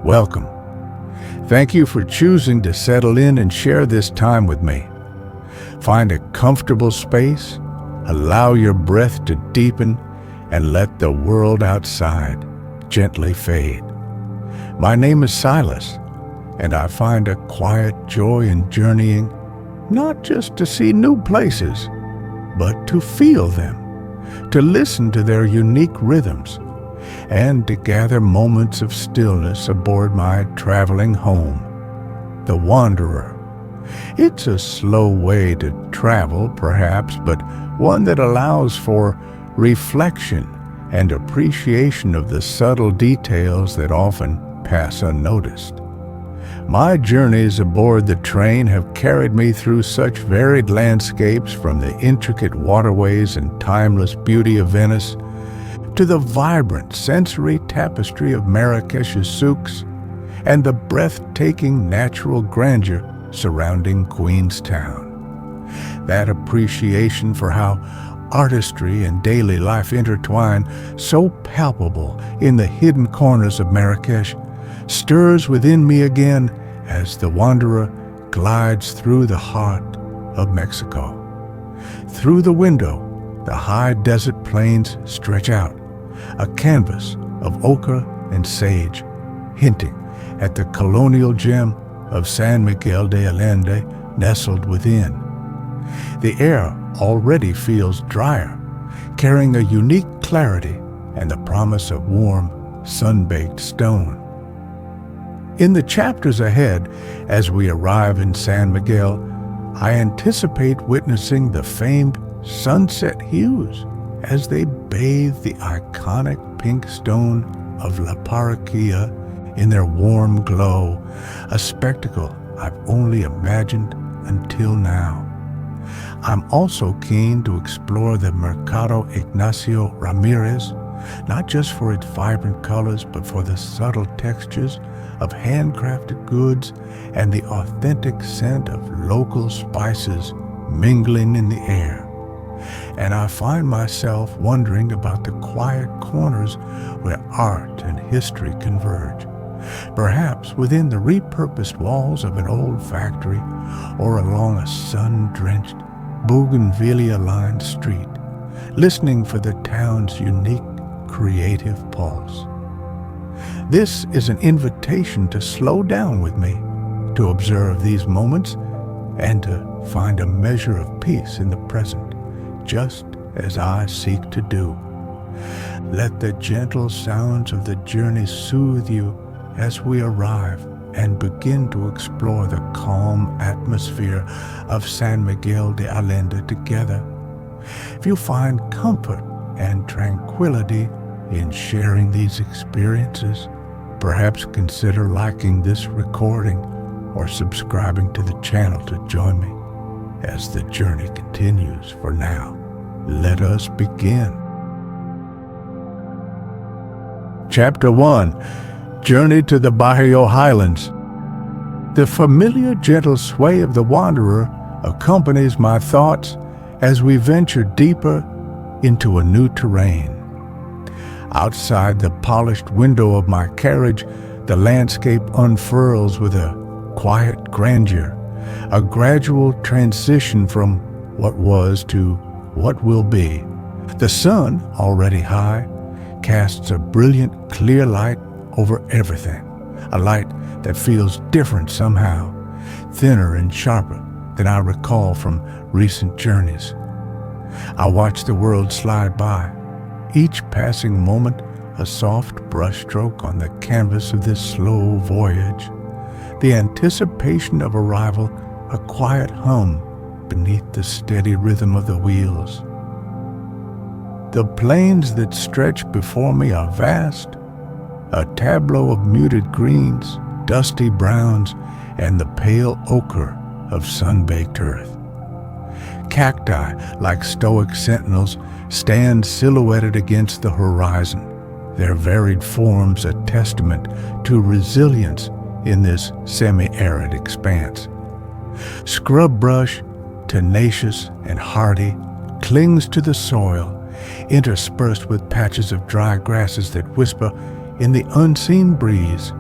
welcome. Thank you for choosing to settle in and share this time with me. Find a comfortable space, allow your breath to deepen, and let the world outside gently fade. My name is Silas, and I find a quiet joy in journeying, not just to see new places, but to feel them, to listen to their unique rhythms, and to gather moments of stillness aboard my traveling home, the Wanderer. It's a slow way to travel, perhaps, but one that allows for reflection and appreciation of the subtle details that often pass unnoticed. My journeys aboard the train have carried me through such varied landscapes, from the intricate waterways and timeless beauty of Venice to the vibrant sensory tapestry of Marrakesh's souks and the breathtaking natural grandeur surrounding Queenstown. That appreciation for how artistry and daily life intertwine, so palpable in the hidden corners of Marrakesh, stirs within me again as the Wanderer glides through the heart of Mexico. Through the window, the high desert plains stretch out, a canvas of ochre and sage, hinting at the colonial gem of San Miguel de Allende nestled within. The air already feels drier, carrying a unique clarity and the promise of warm, sun-baked stone. In the chapters ahead, as we arrive in San Miguel, I anticipate witnessing the famed sunset hues as they bathe the iconic pink stone of La Parroquia in their warm glow, a spectacle I've only imagined until now. I'm also keen to explore the Mercado Ignacio Ramírez, not just for its vibrant colors, but for the subtle textures of handcrafted goods and the authentic scent of local spices mingling in the air. And I find myself wondering about the quiet corners where art and history converge, perhaps within the repurposed walls of an old factory or along a sun-drenched, bougainvillea-lined street, listening for the town's unique creative pulse. This is an invitation to slow down with me, to observe these moments, and to find a measure of peace in the present, just as I seek to do. Let the gentle sounds of the journey soothe you as we arrive and begin to explore the calm atmosphere of San Miguel de Allende together. If you find comfort and tranquility in sharing these experiences, perhaps consider liking this recording or subscribing to the channel to join me as the journey continues. For now, let us begin. Chapter 1. Journey to the Bajío Highlands. The familiar gentle sway of the Wanderer accompanies my thoughts as we venture deeper into a new terrain. Outside the polished window of my carriage, the landscape unfurls with a quiet grandeur, a gradual transition from what was to what will be. The sun, already high, casts a brilliant, clear light over everything, a light that feels different somehow, thinner and sharper than I recall from recent journeys. I watch the world slide by, each passing moment a soft brushstroke on the canvas of this slow voyage, the anticipation of arrival a quiet hum beneath the steady rhythm of the wheels. The plains that stretch before me are vast, a tableau of muted greens, dusty browns, and the pale ochre of sun-baked earth. Cacti, like stoic sentinels, stand silhouetted against the horizon, their varied forms a testament to resilience in this semi-arid expanse. Scrub brush, tenacious and hardy, clings to the soil, interspersed with patches of dry grasses that whisper in the unseen breeze.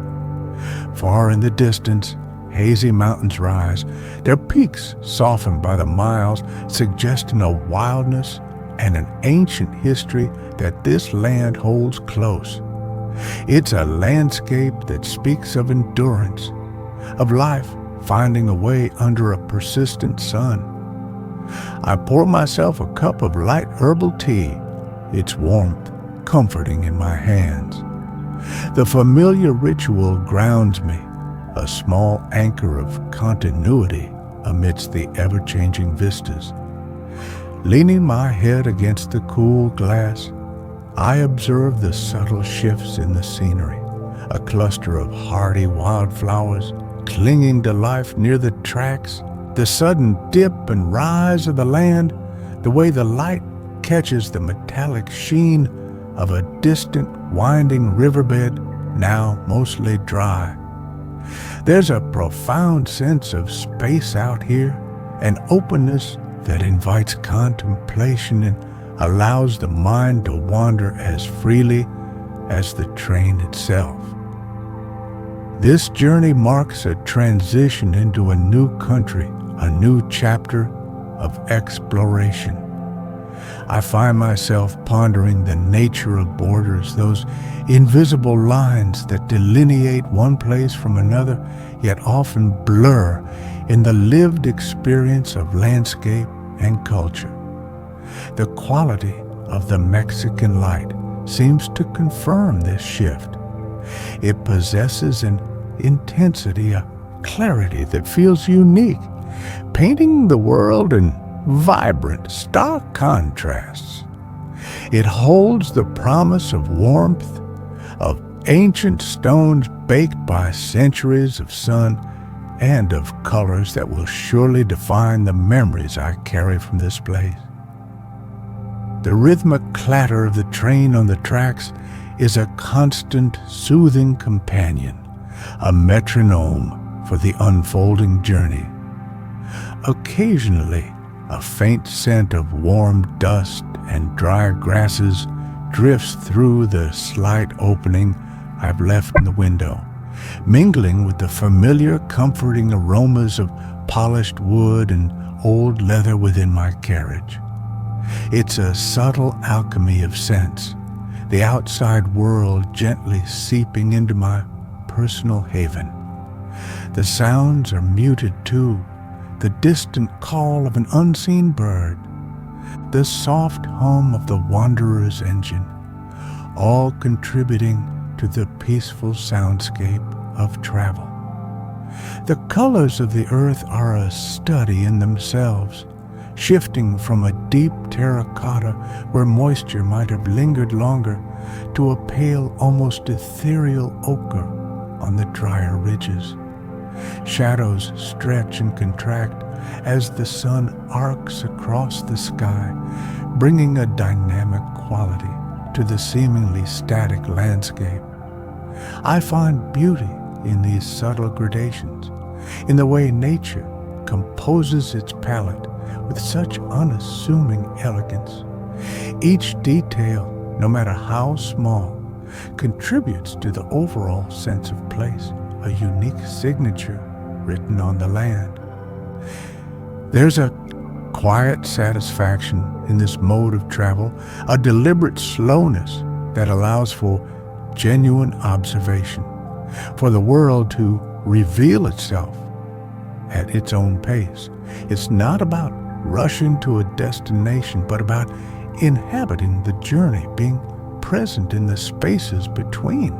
Far in the distance, hazy mountains rise, their peaks softened by the miles, suggesting a wildness and an ancient history that this land holds close. It's a landscape that speaks of endurance, of life finding a way under a persistent sun. I pour myself a cup of light herbal tea, its warmth comforting in my hands. The familiar ritual grounds me, a small anchor of continuity amidst the ever-changing vistas. Leaning my head against the cool glass, I observe the subtle shifts in the scenery, a cluster of hardy wildflowers clinging to life near the tracks, the sudden dip and rise of the land, the way the light catches the metallic sheen of a distant winding riverbed, now mostly dry. There's a profound sense of space out here, an openness that invites contemplation and allows the mind to wander as freely as the train itself. This journey marks a transition into a new country, a new chapter of exploration. I find myself pondering the nature of borders, those invisible lines that delineate one place from another, yet often blur in the lived experience of landscape and culture. The quality of the Mexican light seems to confirm this shift. It possesses an intensity, a clarity that feels unique, painting the world in vibrant, stark contrasts. It holds the promise of warmth, of ancient stones baked by centuries of sun, and of colors that will surely define the memories I carry from this place. The rhythmic clatter of the train on the tracks is a constant, soothing companion, a metronome for the unfolding journey. Occasionally, a faint scent of warm dust and dry grasses drifts through the slight opening I've left in the window, mingling with the familiar, comforting aromas of polished wood and old leather within my carriage. It's a subtle alchemy of sense, the outside world gently seeping into my personal haven. The sounds are muted too, the distant call of an unseen bird, the soft hum of the wanderer's engine, all contributing to the peaceful soundscape of travel. The colors of the earth are a study in themselves, shifting from a deep terracotta where moisture might have lingered longer to a pale, almost ethereal ochre on the drier ridges. Shadows stretch and contract as the sun arcs across the sky, bringing a dynamic quality to the seemingly static landscape. I find beauty in these subtle gradations, in the way nature composes its palette with such unassuming elegance. Each detail, no matter how small, contributes to the overall sense of place, a unique signature written on the land. There's a quiet satisfaction in this mode of travel, a deliberate slowness that allows for genuine observation, for the world to reveal itself at its own pace. It's not about rushing to a destination, but about inhabiting the journey, being present in the spaces between.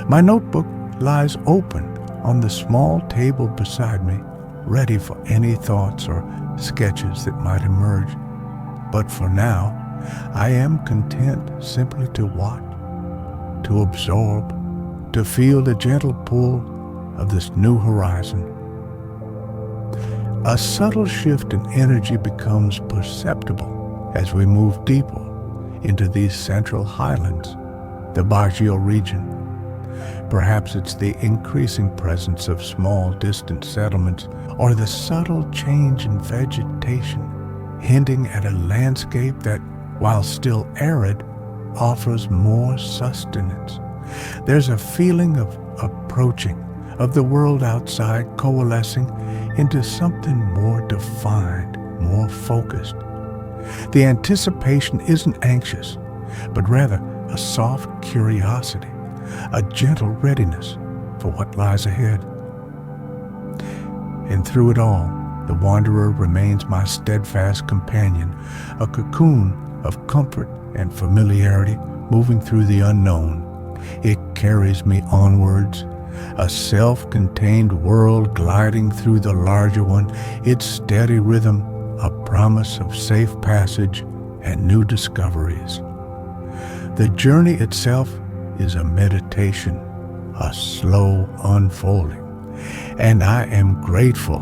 My notebook lies open on the small table beside me, ready for any thoughts or sketches that might emerge. But for now, I am content simply to watch, to absorb, to feel the gentle pull of this new horizon. A subtle shift in energy becomes perceptible as we move deeper into these central highlands, the Bajío region. Perhaps it's the increasing presence of small distant settlements or the subtle change in vegetation, hinting at a landscape that, while still arid, offers more sustenance. There's a feeling of approaching, of the world outside coalescing into something more defined, more focused. The anticipation isn't anxious, but rather a soft curiosity, a gentle readiness for what lies ahead. And through it all, the wanderer remains my steadfast companion, a cocoon of comfort and familiarity moving through the unknown. It carries me onwards, a self-contained world gliding through the larger one, its steady rhythm a promise of safe passage and new discoveries. The journey itself is a meditation, a slow unfolding, and I am grateful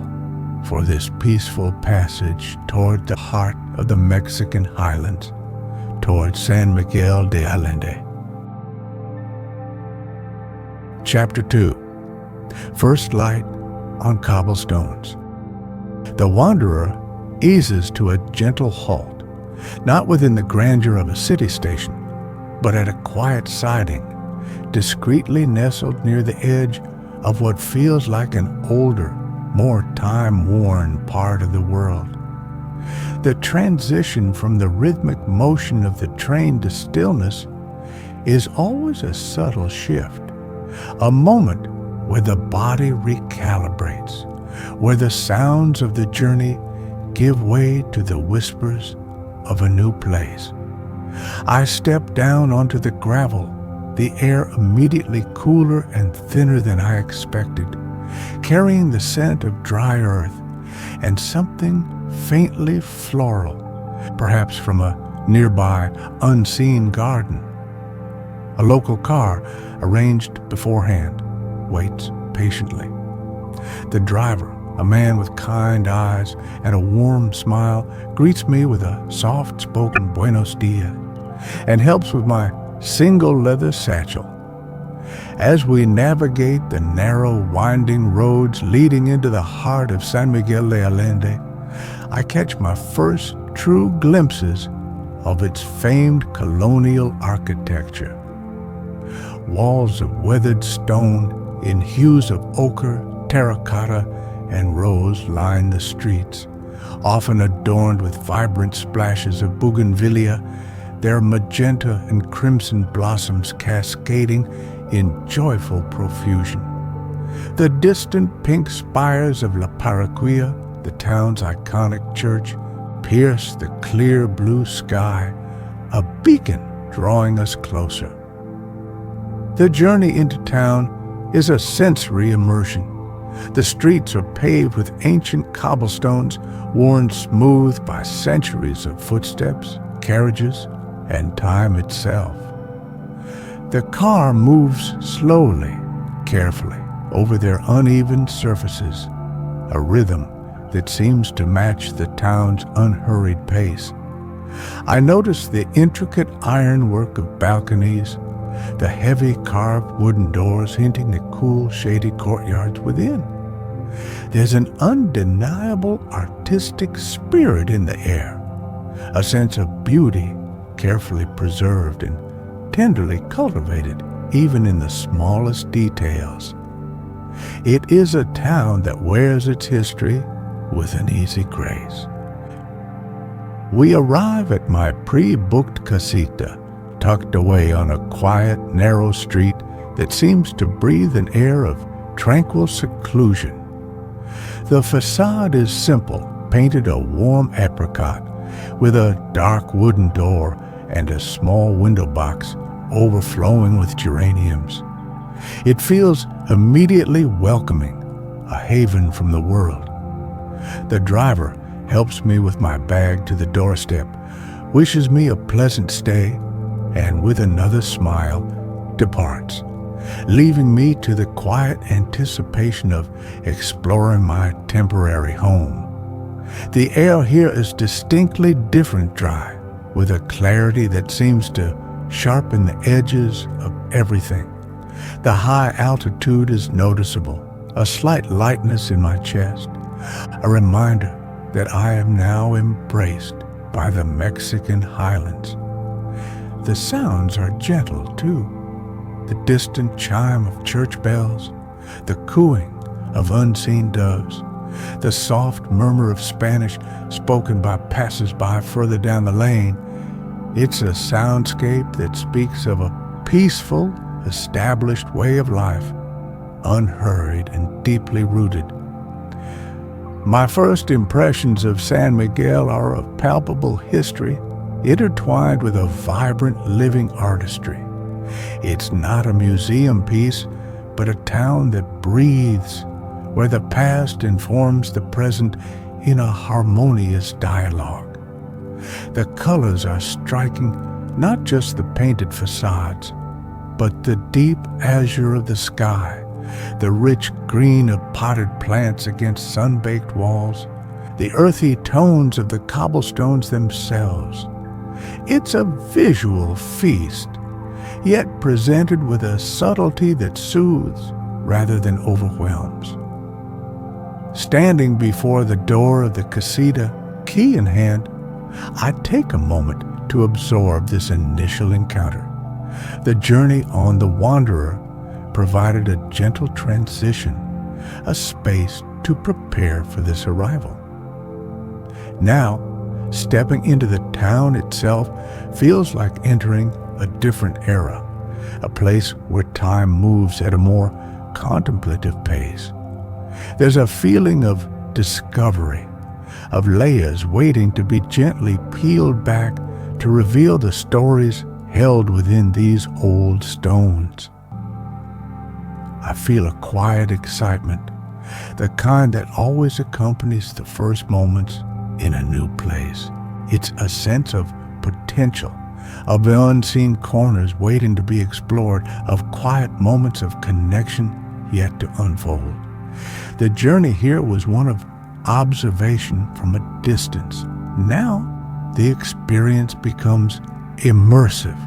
for this peaceful passage toward the heart of the Mexican Highlands, toward San Miguel de Allende. Chapter 2. First Light on Cobblestones. The wanderer eases to a gentle halt, not within the grandeur of a city station, but at a quiet siding, discreetly nestled near the edge of what feels like an older, more time-worn part of the world. The transition from the rhythmic motion of the train to stillness is always a subtle shift, a moment where the body recalibrates, where the sounds of the journey give way to the whispers of a new place. I step down onto the gravel, the air immediately cooler and thinner than I expected, carrying the scent of dry earth and something faintly floral, perhaps from a nearby unseen garden. A local car, arranged beforehand, waits patiently. The driver, a man with kind eyes and a warm smile, greets me with a soft-spoken buenos dias and helps with my single leather satchel. As we navigate the narrow, winding roads leading into the heart of San Miguel de Allende, I catch my first true glimpses of its famed colonial architecture. Walls of weathered stone in hues of ochre, terracotta, and rose line the streets, often adorned with vibrant splashes of bougainvillea, their magenta and crimson blossoms cascading in joyful profusion. The distant pink spires of La Parroquia, the town's iconic church, pierce the clear blue sky, a beacon drawing us closer. The journey into town is a sensory immersion. The streets are paved with ancient cobblestones worn smooth by centuries of footsteps, carriages, and time itself. The car moves slowly, carefully, over their uneven surfaces, a rhythm that seems to match the town's unhurried pace. I notice the intricate ironwork of balconies, the heavy carved wooden doors hinting at cool, shady courtyards within. There's an undeniable artistic spirit in the air, a sense of beauty carefully preserved and tenderly cultivated even in the smallest details. It is a town that wears its history with an easy grace. We arrive at my pre-booked casita, tucked away on a quiet, narrow street that seems to breathe an air of tranquil seclusion. The facade is simple, painted a warm apricot, with a dark wooden door and a small window box overflowing with geraniums. It feels immediately welcoming, a haven from the world. The driver helps me with my bag to the doorstep, wishes me a pleasant stay, and with another smile, departs, leaving me to the quiet anticipation of exploring my temporary home. The air here is distinctly different dry, with a clarity that seems to sharpen the edges of everything. The high altitude is noticeable, a slight lightness in my chest, a reminder that I am now embraced by the Mexican Highlands. The sounds are gentle, too. The distant chime of church bells, the cooing of unseen doves, the soft murmur of Spanish spoken by passers-by further down the lane. It's a soundscape that speaks of a peaceful, established way of life, unhurried and deeply rooted. My first impressions of San Miguel are of palpable history, intertwined with a vibrant living artistry. It's not a museum piece, but a town that breathes, where the past informs the present in a harmonious dialogue. The colors are striking, not just the painted facades, but the deep azure of the sky, the rich green of potted plants against sun-baked walls, the earthy tones of the cobblestones themselves. It's a visual feast, yet presented with a subtlety that soothes rather than overwhelms. Standing before the door of the casita, key in hand, I take a moment to absorb this initial encounter. The journey on the Wanderer provided a gentle transition, a space to prepare for this arrival. Now, stepping into the town itself feels like entering a different era, a place where time moves at a more contemplative pace. There's a feeling of discovery, of layers waiting to be gently peeled back to reveal the stories held within these old stones. I feel a quiet excitement, the kind that always accompanies the first moments in a new place. It's a sense of potential, of the unseen corners waiting to be explored, of quiet moments of connection yet to unfold. The journey here was one of observation from a distance. Now, the experience becomes immersive,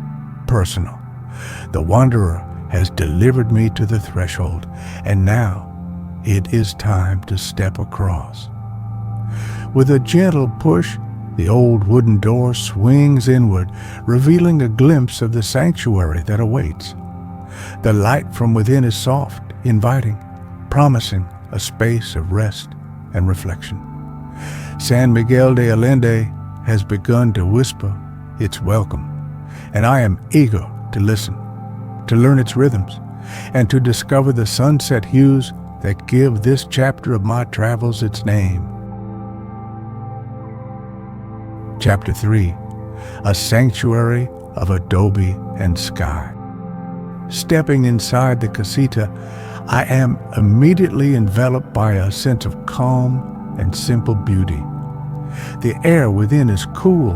personal. The Wanderer has delivered me to the threshold, and now it is time to step across. With a gentle push, the old wooden door swings inward, revealing a glimpse of the sanctuary that awaits. The light from within is soft, inviting, promising a space of rest and reflection. San Miguel de Allende has begun to whisper its welcome, and I am eager to listen, to learn its rhythms, and to discover the sunset hues that give this chapter of my travels its name. Chapter 3, A Sanctuary of Adobe and Sky. Stepping inside the casita, I am immediately enveloped by a sense of calm and simple beauty. The air within is cool,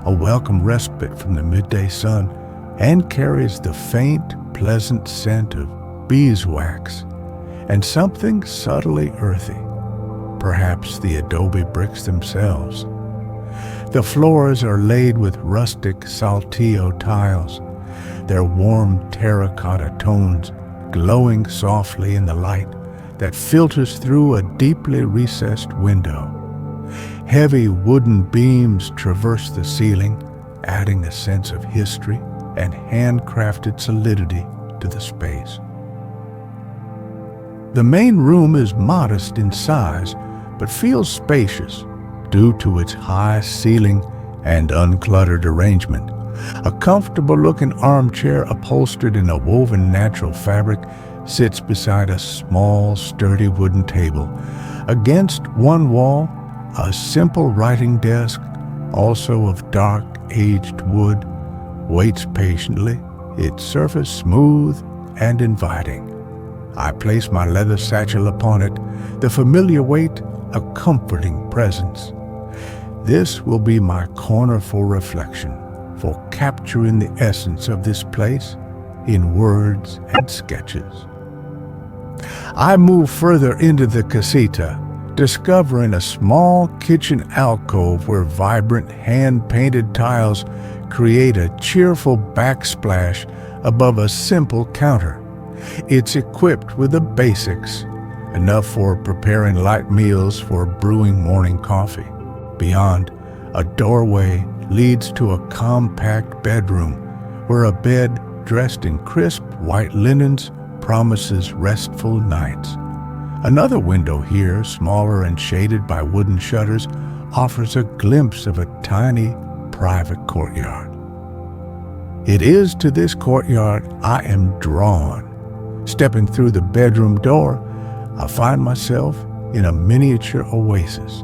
a welcome respite from the midday sun, and carries the faint, pleasant scent of beeswax and something subtly earthy, perhaps the adobe bricks themselves. The floors are laid with rustic saltillo tiles, their warm terracotta tones glowing softly in the light that filters through a deeply recessed window. Heavy wooden beams traverse the ceiling, adding a sense of history and handcrafted solidity to the space. The main room is modest in size, but feels spacious due to its high ceiling and uncluttered arrangement. A comfortable-looking armchair upholstered in a woven natural fabric sits beside a small, sturdy wooden table. Against one wall, a simple writing desk, also of dark, aged wood, waits patiently, its surface smooth and inviting. I place my leather satchel upon it, the familiar weight a comforting presence. This will be my corner for reflection, for capturing the essence of this place in words and sketches. I move further into the casita, discovering a small kitchen alcove where vibrant hand-painted tiles create a cheerful backsplash above a simple counter. It's equipped with the basics, enough for preparing light meals for brewing morning coffee. Beyond, a doorway leads to a compact bedroom where a bed dressed in crisp white linens promises restful nights. Another window here, smaller and shaded by wooden shutters, offers a glimpse of a tiny private courtyard. It is to this courtyard I am drawn. Stepping through the bedroom door, I find myself in a miniature oasis,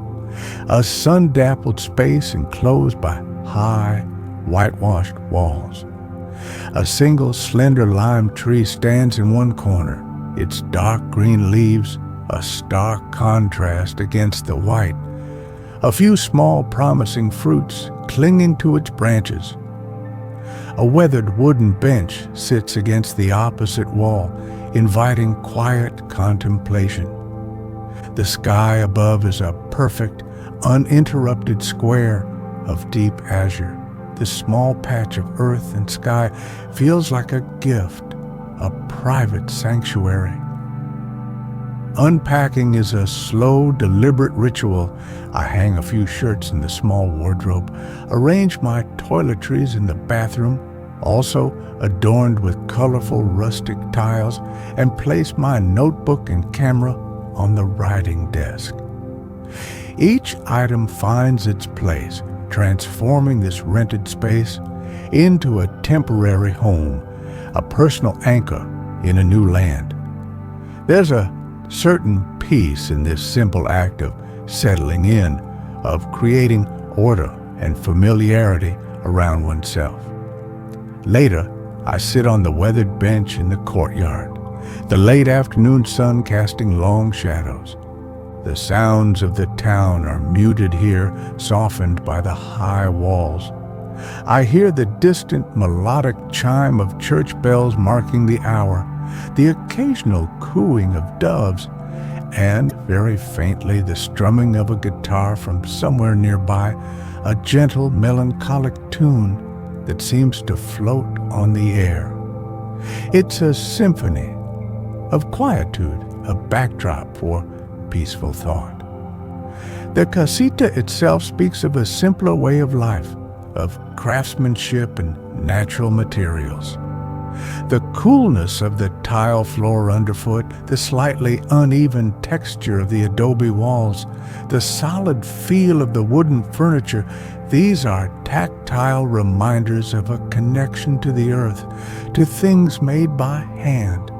a sun-dappled space enclosed by high, whitewashed walls. A single slender lime tree stands in one corner, its dark green leaves a stark contrast against the white. A few small promising fruits clinging to its branches. A weathered wooden bench sits against the opposite wall, inviting quiet contemplation. The sky above is a perfect, uninterrupted square of deep azure. This small patch of earth and sky feels like a gift, a private sanctuary. Unpacking is a slow, deliberate ritual. I hang a few shirts in the small wardrobe, arrange my toiletries in the bathroom, also adorned with colorful rustic tiles, and place my notebook and camera on the writing desk. Each item finds its place, transforming this rented space into a temporary home, a personal anchor in a new land. There's a certain peace in this simple act of settling in, of creating order and familiarity around oneself. Later, I sit on the weathered bench in the courtyard, the late afternoon sun casting long shadows. The sounds of the town are muted here, softened by the high walls. I hear the distant melodic chime of church bells marking the hour, the occasional cooing of doves, and, very faintly, the strumming of a guitar from somewhere nearby, a gentle, melancholic tune that seems to float on the air. It's a symphony of quietude, a backdrop for peaceful thought. The casita itself speaks of a simpler way of life, of craftsmanship and natural materials. The coolness of the tile floor underfoot, the slightly uneven texture of the adobe walls, the solid feel of the wooden furniture, these are tactile reminders of a connection to the earth, to things made by hand.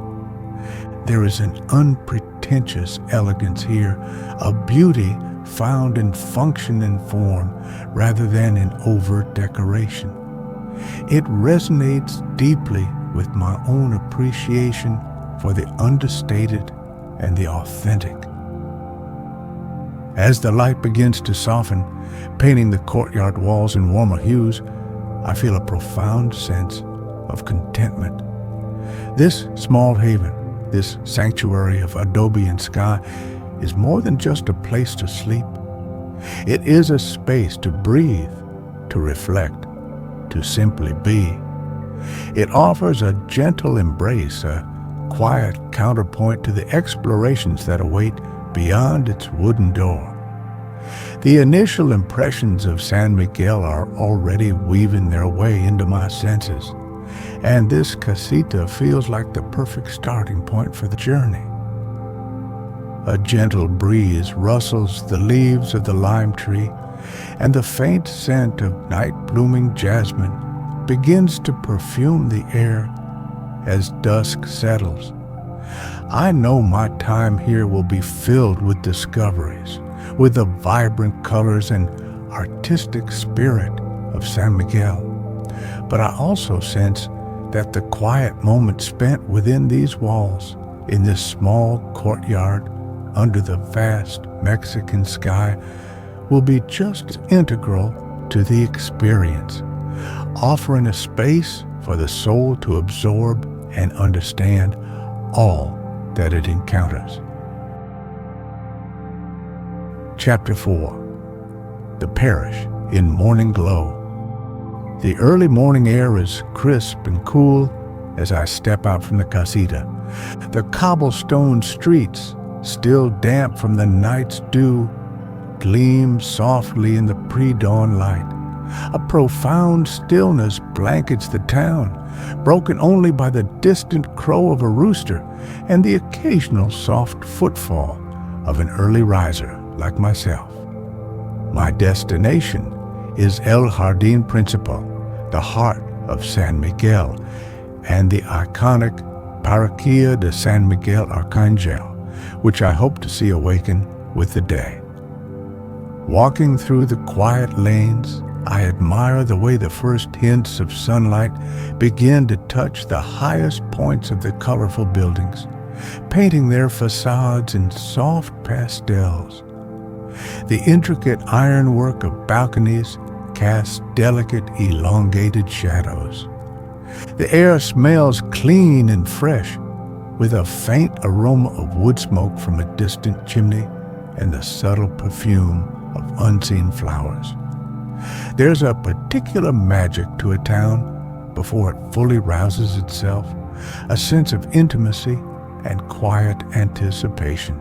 There is an unpretentious elegance here, a beauty found in function and form rather than in overt decoration. It resonates deeply with my own appreciation for the understated and the authentic. As the light begins to soften, painting the courtyard walls in warmer hues, I feel a profound sense of contentment. This small haven, this sanctuary of adobe and sky, is more than just a place to sleep. It is a space to breathe, to reflect, to simply be. It offers a gentle embrace, a quiet counterpoint to the explorations that await beyond its wooden door. The initial impressions of San Miguel are already weaving their way into my senses, and this casita feels like the perfect starting point for the journey. A gentle breeze rustles the leaves of the lime tree, and the faint scent of night-blooming jasmine begins to perfume the air as dusk settles. I know my time here will be filled with discoveries, with the vibrant colors and artistic spirit of San Miguel. But I also sense that the quiet moments spent within these walls, in this small courtyard under the vast Mexican sky, will be just as integral to the experience, offering a space for the soul to absorb and understand all that it encounters. Chapter 4. The Parish in Morning Glow. The early morning air is crisp and cool as I step out from the casita. The cobblestone streets, still damp from the night's dew, gleam softly in the pre-dawn light. A profound stillness blankets the town, broken only by the distant crow of a rooster and the occasional soft footfall of an early riser like myself. My destination is El Jardín Principal, the heart of San Miguel, and the iconic Parroquia de San Miguel Arcángel, which I hope to see awaken with the day. Walking through the quiet lanes, I admire the way the first hints of sunlight begin to touch the highest points of the colorful buildings, painting their facades in soft pastels. The intricate ironwork of balconies casts delicate, elongated shadows. The air smells clean and fresh, with a faint aroma of wood smoke from a distant chimney and the subtle perfume of unseen flowers. There's a particular magic to a town before it fully rouses itself, a sense of intimacy and quiet anticipation.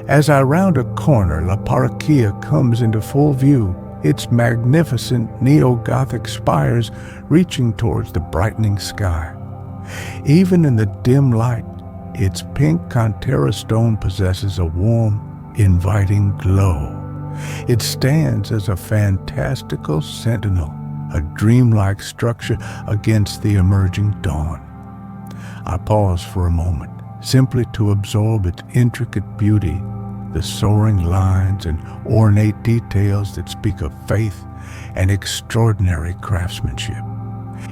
As I round a corner, La Parroquia comes into full view, its magnificent neo-Gothic spires reaching towards the brightening sky. Even in the dim light, its pink cantera stone possesses a warm, inviting glow. It stands as a fantastical sentinel, a dreamlike structure against the emerging dawn. I pause for a moment, simply to absorb its intricate beauty, the soaring lines and ornate details that speak of faith and extraordinary craftsmanship.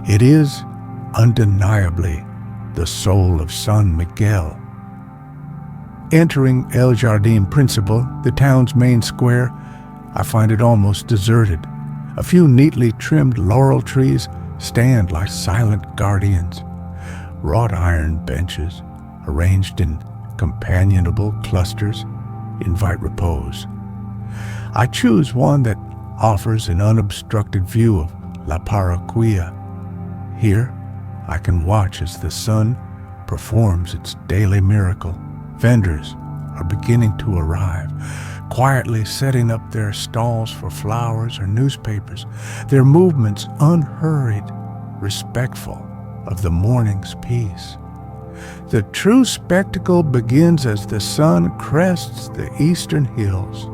It is undeniably the soul of San Miguel. Entering El Jardín Principal, the town's main square, I find it almost deserted. A few neatly trimmed laurel trees stand like silent guardians. Wrought iron benches, arranged in companionable clusters, invite repose. I choose one that offers an unobstructed view of La Parroquia. Here, I can watch as the sun performs its daily miracle. Vendors are beginning to arrive, quietly setting up their stalls for flowers or newspapers, their movements unhurried, respectful of the morning's peace. The true spectacle begins as the sun crests the eastern hills.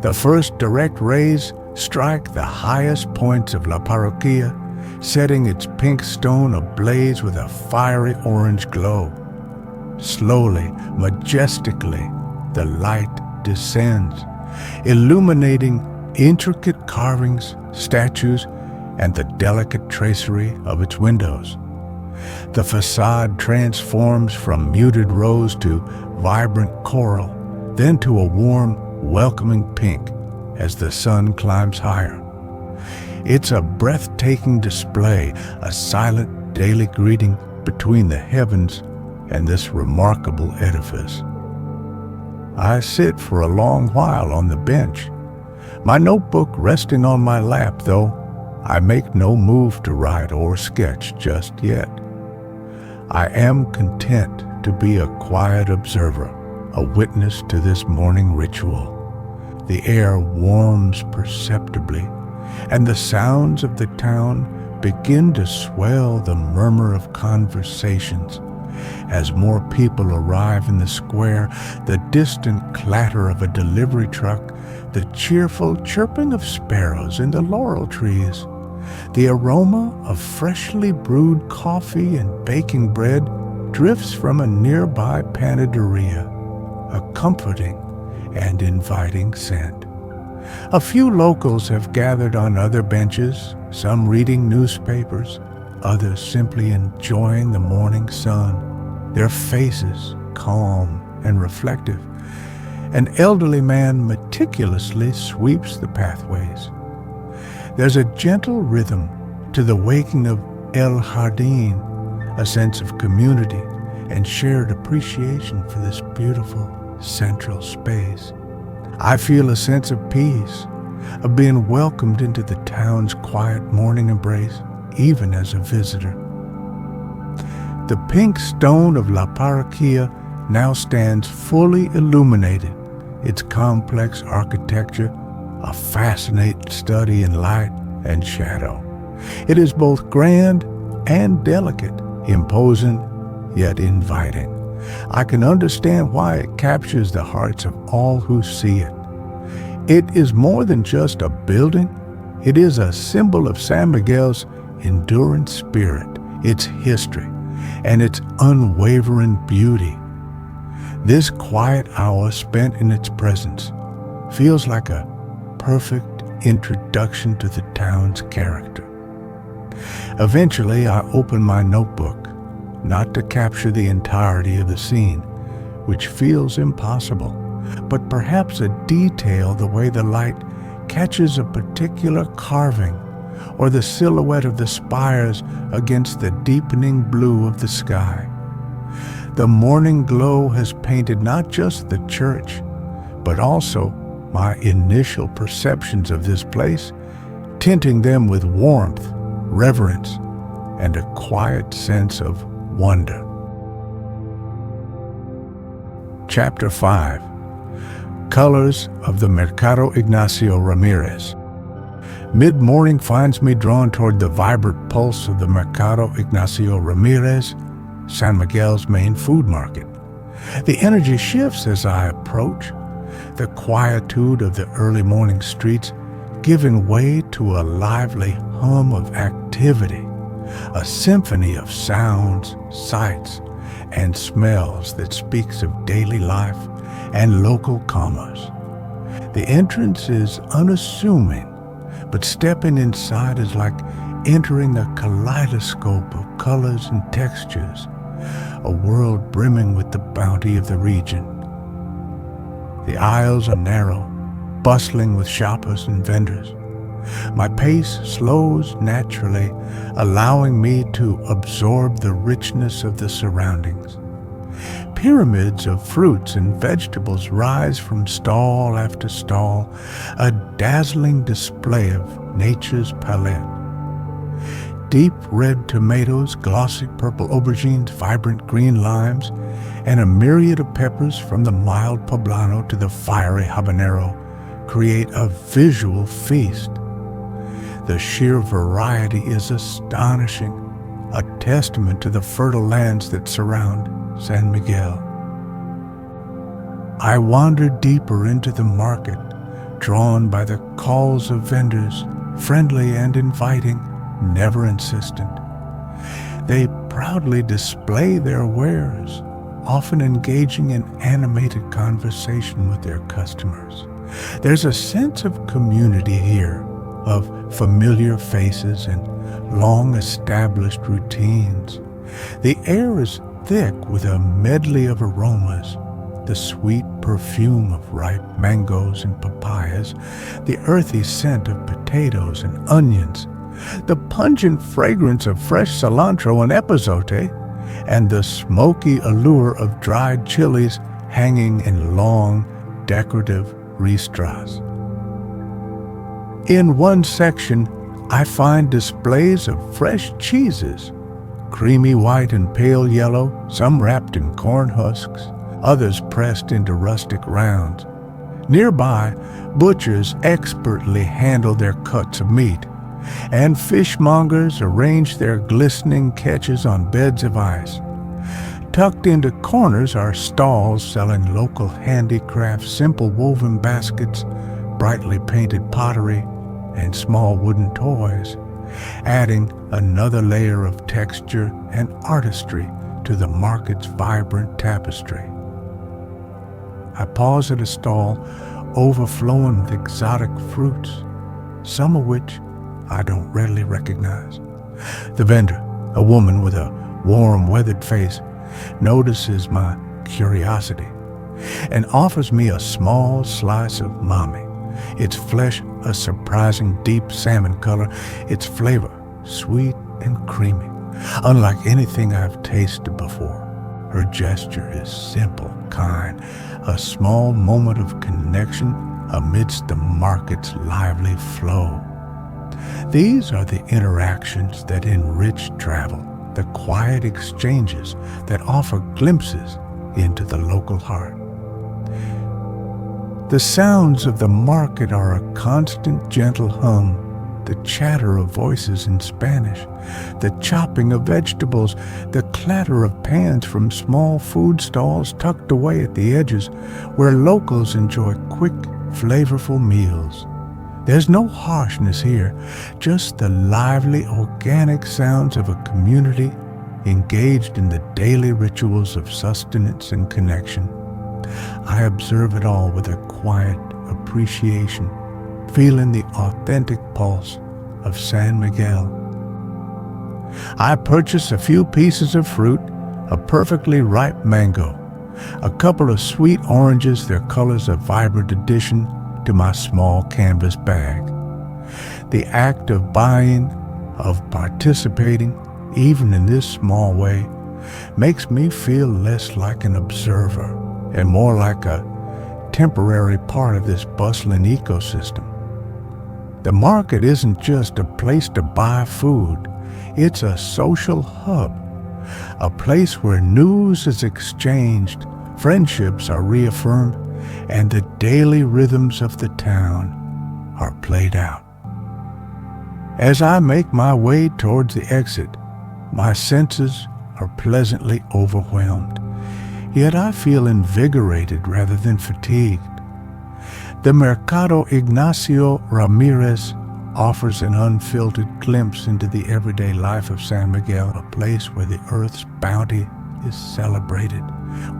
The first direct rays strike the highest points of La Parroquia, setting its pink stone ablaze with a fiery orange glow. Slowly, majestically, the light descends, illuminating intricate carvings, statues, and the delicate tracery of its windows. The facade transforms from muted rose to vibrant coral, then to a warm, welcoming pink as the sun climbs higher. It's a breathtaking display, a silent daily greeting between the heavens and this remarkable edifice. I sit for a long while on the bench, my notebook resting on my lap, though I make no move to write or sketch just yet. I am content to be a quiet observer, a witness to this morning ritual. The air warms perceptibly, and the sounds of the town begin to swell the murmur of conversations. As more people arrive in the square, the distant clatter of a delivery truck, the cheerful chirping of sparrows in the laurel trees, the aroma of freshly brewed coffee and baking bread drifts from a nearby panaderia, a comforting and inviting scent. A few locals have gathered on other benches, some reading newspapers, others simply enjoying the morning sun, their faces calm and reflective. An elderly man meticulously sweeps the pathways. There's a gentle rhythm to the waking of El Jardín, a sense of community and shared appreciation for this beautiful central space. I feel a sense of peace, of being welcomed into the town's quiet morning embrace, even as a visitor. The pink stone of La Parroquia now stands fully illuminated, its complex architecture a fascinating study in light and shadow. It is both grand and delicate, imposing yet inviting. I can understand why it captures the hearts of all who see it. It is more than just a building. It is a symbol of San Miguel's enduring spirit, its history, and its unwavering beauty. This quiet hour spent in its presence feels like a perfect introduction to the town's character. Eventually, I open my notebook, not to capture the entirety of the scene, which feels impossible, but perhaps a detail the way the light catches a particular carving or the silhouette of the spires against the deepening blue of the sky. The morning glow has painted not just the church, but also my initial perceptions of this place, tinting them with warmth, reverence, and a quiet sense of wonder. Chapter 5. Colors of the Mercado Ignacio Ramírez. Mid-morning finds me drawn toward the vibrant pulse of the Mercado Ignacio Ramírez, San Miguel's main food market. The energy shifts as I approach, the quietude of the early morning streets giving way to a lively hum of activity, a symphony of sounds, sights, and smells that speaks of daily life and local commerce. The entrance is unassuming, but stepping inside is like entering a kaleidoscope of colors and textures, a world brimming with the bounty of the region. The aisles are narrow, bustling with shoppers and vendors. My pace slows naturally, allowing me to absorb the richness of the surroundings. Pyramids of fruits and vegetables rise from stall after stall, a dazzling display of nature's palette. Deep red tomatoes, glossy purple aubergines, vibrant green limes, and a myriad of peppers from the mild poblano to the fiery habanero create a visual feast. The sheer variety is astonishing, a testament to the fertile lands that surround San Miguel. I wander deeper into the market, drawn by the calls of vendors, friendly and inviting, never insistent. They proudly display their wares, often engaging in animated conversation with their customers. There's a sense of community here, of familiar faces and long-established routines. The air is thick with a medley of aromas, the sweet perfume of ripe mangoes and papayas, the earthy scent of potatoes and onions, the pungent fragrance of fresh cilantro and epazote, and the smoky allure of dried chilies hanging in long, decorative ristras. In one section, I find displays of fresh cheeses, creamy white and pale yellow, some wrapped in corn husks, others pressed into rustic rounds. Nearby, butchers expertly handle their cuts of meat, and fishmongers arrange their glistening catches on beds of ice. Tucked into corners are stalls selling local handicrafts, simple woven baskets, brightly painted pottery, and small wooden toys, adding another layer of texture and artistry to the market's vibrant tapestry. I pause at a stall overflowing with exotic fruits, some of which I don't readily recognize. The vendor, a woman with a warm, weathered face, notices my curiosity and offers me a small slice of mami, its flesh a surprising deep salmon color, its flavor sweet and creamy, unlike anything I've tasted before. Her gesture is simple, kind, a small moment of connection amidst the market's lively flow. These are the interactions that enrich travel, the quiet exchanges that offer glimpses into the local heart. The sounds of the market are a constant gentle hum, the chatter of voices in Spanish, the chopping of vegetables, the clatter of pans from small food stalls tucked away at the edges where locals enjoy quick, flavorful meals. There's no harshness here, just the lively, organic sounds of a community engaged in the daily rituals of sustenance and connection. I observe it all with a quiet appreciation, feeling the authentic pulse of San Miguel. I purchase a few pieces of fruit, a perfectly ripe mango, a couple of sweet oranges, their colors a vibrant addition to my small canvas bag. The act of buying, of participating, even in this small way, makes me feel less like an observer and more like a temporary part of this bustling ecosystem. The market isn't just a place to buy food, it's a social hub, a place where news is exchanged, friendships are reaffirmed, and the daily rhythms of the town are played out. As I make my way towards the exit, my senses are pleasantly overwhelmed, yet I feel invigorated rather than fatigued. The Mercado Ignacio Ramírez offers an unfiltered glimpse into the everyday life of San Miguel, a place where the earth's bounty is celebrated,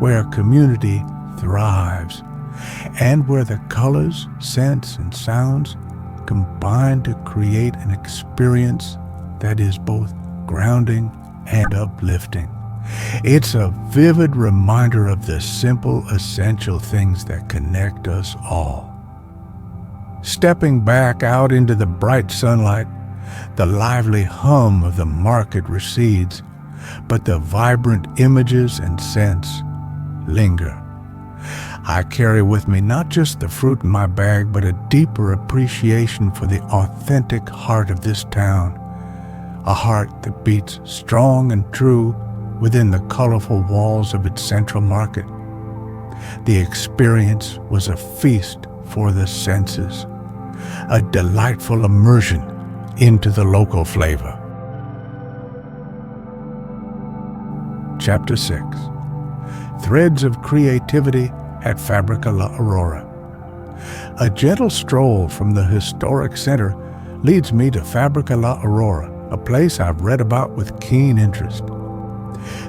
where community thrives, and where the colors, scents, and sounds combine to create an experience that is both grounding and uplifting. It's a vivid reminder of the simple, essential things that connect us all. Stepping back out into the bright sunlight, the lively hum of the market recedes, but the vibrant images and scents linger. I carry with me not just the fruit in my bag, but a deeper appreciation for the authentic heart of this town, a heart that beats strong and true within the colorful walls of its central market. The experience was a feast for the senses, a delightful immersion into the local flavor. Chapter 6. Threads of Creativity at Fabrica La Aurora. A gentle stroll from the historic center leads me to Fabrica La Aurora, a place I've read about with keen interest.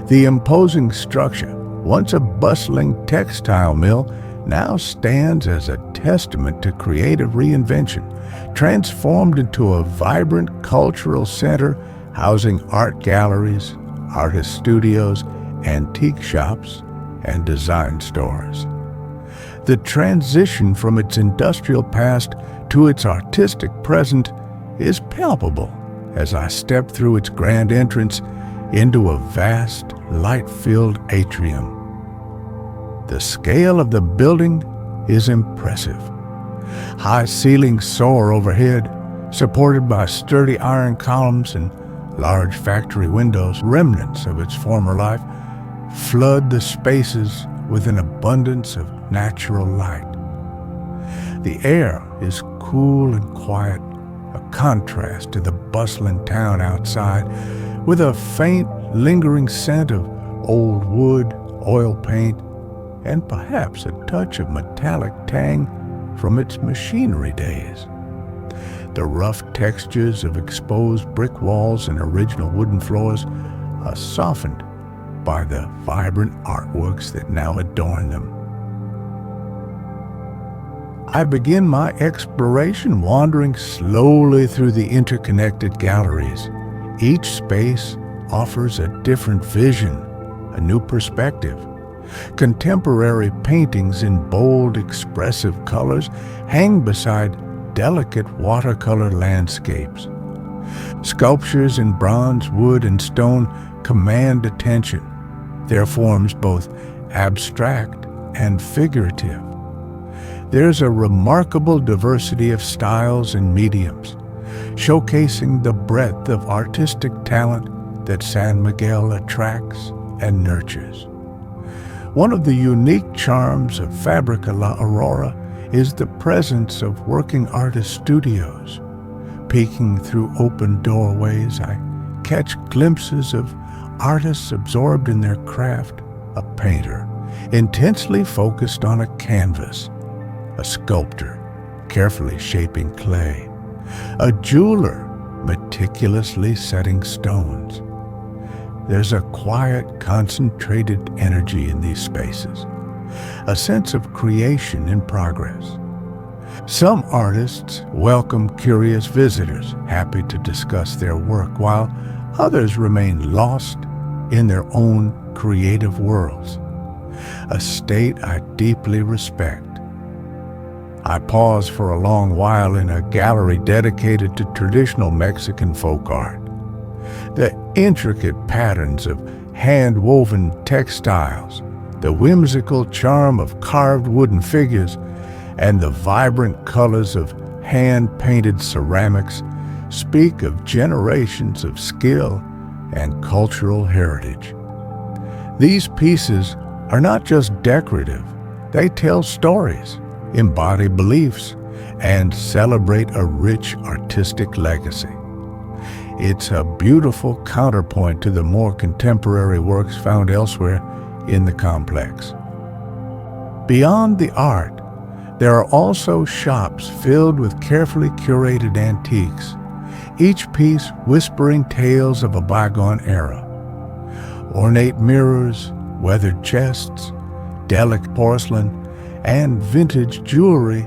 The imposing structure, once a bustling textile mill, now stands as a testament to creative reinvention, transformed into a vibrant cultural center housing art galleries, artist studios, antique shops, and design stores. The transition from its industrial past to its artistic present is palpable as I step through its grand entrance into a vast, light-filled atrium. The scale of the building is impressive. High ceilings soar overhead, supported by sturdy iron columns and large factory windows. Remnants of its former life flood the spaces with an abundance of natural light. The air is cool and quiet, a contrast to the bustling town outside, with a faint, lingering scent of old wood, oil paint, and perhaps a touch of metallic tang from its machinery days. The rough textures of exposed brick walls and original wooden floors are softened by the vibrant artworks that now adorn them. I begin my exploration wandering slowly through the interconnected galleries. Each space offers a different vision, a new perspective. Contemporary paintings in bold, expressive colors hang beside delicate watercolor landscapes. Sculptures in bronze, wood, and stone command attention, their forms both abstract and figurative. There's a remarkable diversity of styles and mediums, showcasing the breadth of artistic talent that San Miguel attracts and nurtures. One of the unique charms of Fabrica La Aurora is the presence of working artist studios. Peeking through open doorways, I catch glimpses of artists absorbed in their craft, a painter, intensely focused on a canvas, a sculptor, carefully shaping clay, a jeweler, meticulously setting stones. There's a quiet, concentrated energy in these spaces, a sense of creation in progress. Some artists welcome curious visitors, happy to discuss their work, while others remain lost in their own creative worlds, a state I deeply respect. I pause for a long while in a gallery dedicated to traditional Mexican folk art. The intricate patterns of hand-woven textiles, the whimsical charm of carved wooden figures, and the vibrant colors of hand-painted ceramics speak of generations of skill and cultural heritage. These pieces are not just decorative, they tell stories, embody beliefs, and celebrate a rich artistic legacy. It's a beautiful counterpoint to the more contemporary works found elsewhere in the complex. Beyond the art, there are also shops filled with carefully curated antiques, each piece whispering tales of a bygone era. Ornate mirrors, weathered chests, delicate porcelain, and vintage jewelry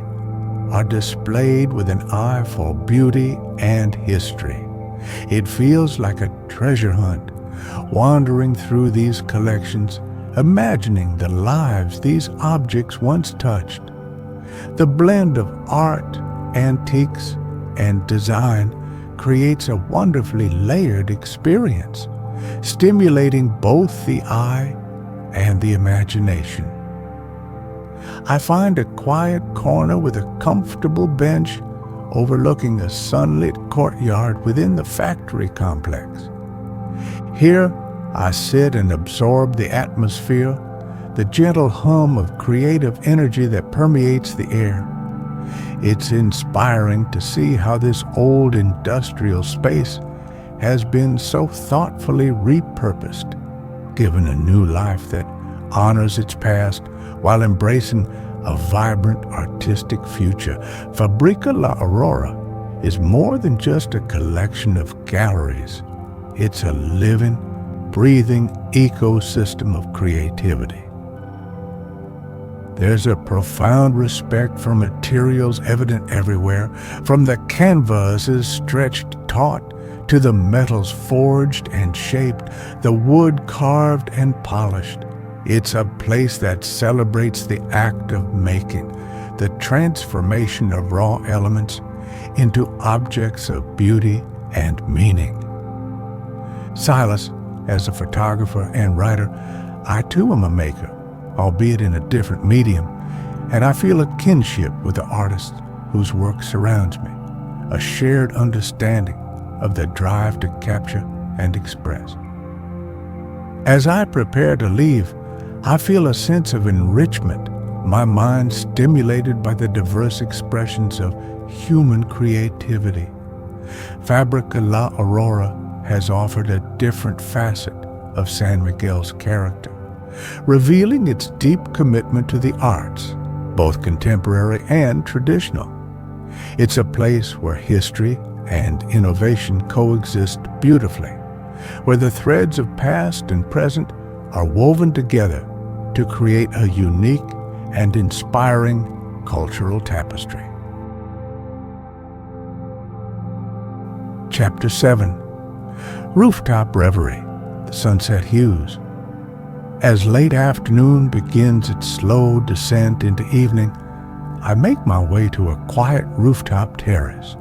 are displayed with an eye for beauty and history. It feels like a treasure hunt, wandering through these collections, imagining the lives these objects once touched. The blend of art, antiques, and design creates a wonderfully layered experience, stimulating both the eye and the imagination. I find a quiet corner with a comfortable bench overlooking a sunlit courtyard within the factory complex. Here, I sit and absorb the atmosphere, the gentle hum of creative energy that permeates the air. It's inspiring to see how this old industrial space has been so thoughtfully repurposed, given a new life that honors its past while embracing a vibrant artistic future. Fabrica La Aurora is more than just a collection of galleries. It's a living, breathing ecosystem of creativity. There's a profound respect for materials evident everywhere, from the canvases stretched taut to the metals forged and shaped, the wood carved and polished. It's a place that celebrates the act of making, the transformation of raw elements into objects of beauty and meaning. Silas, as a photographer and writer, I too am a maker, albeit in a different medium, and I feel a kinship with the artist whose work surrounds me, a shared understanding of the drive to capture and express. As I prepare to leave, I feel a sense of enrichment, my mind stimulated by the diverse expressions of human creativity. Fabrica La Aurora has offered a different facet of San Miguel's character, revealing its deep commitment to the arts, both contemporary and traditional. It's a place where history and innovation coexist beautifully, where the threads of past and present are woven together to create a unique and inspiring cultural tapestry. Chapter 7. Rooftop Reverie, the sunset hues. As late afternoon begins its slow descent into evening, I make my way to a quiet rooftop terrace.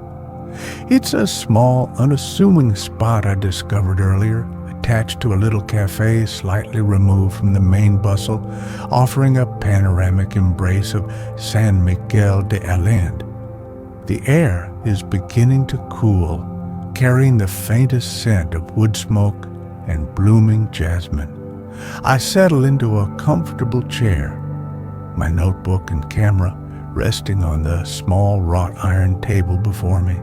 It's a small, unassuming spot I discovered earlier, attached to a little cafe slightly removed from the main bustle, offering a panoramic embrace of San Miguel de Allende. The air is beginning to cool, carrying the faintest scent of wood smoke and blooming jasmine. I settle into a comfortable chair, my notebook and camera resting on the small wrought iron table before me,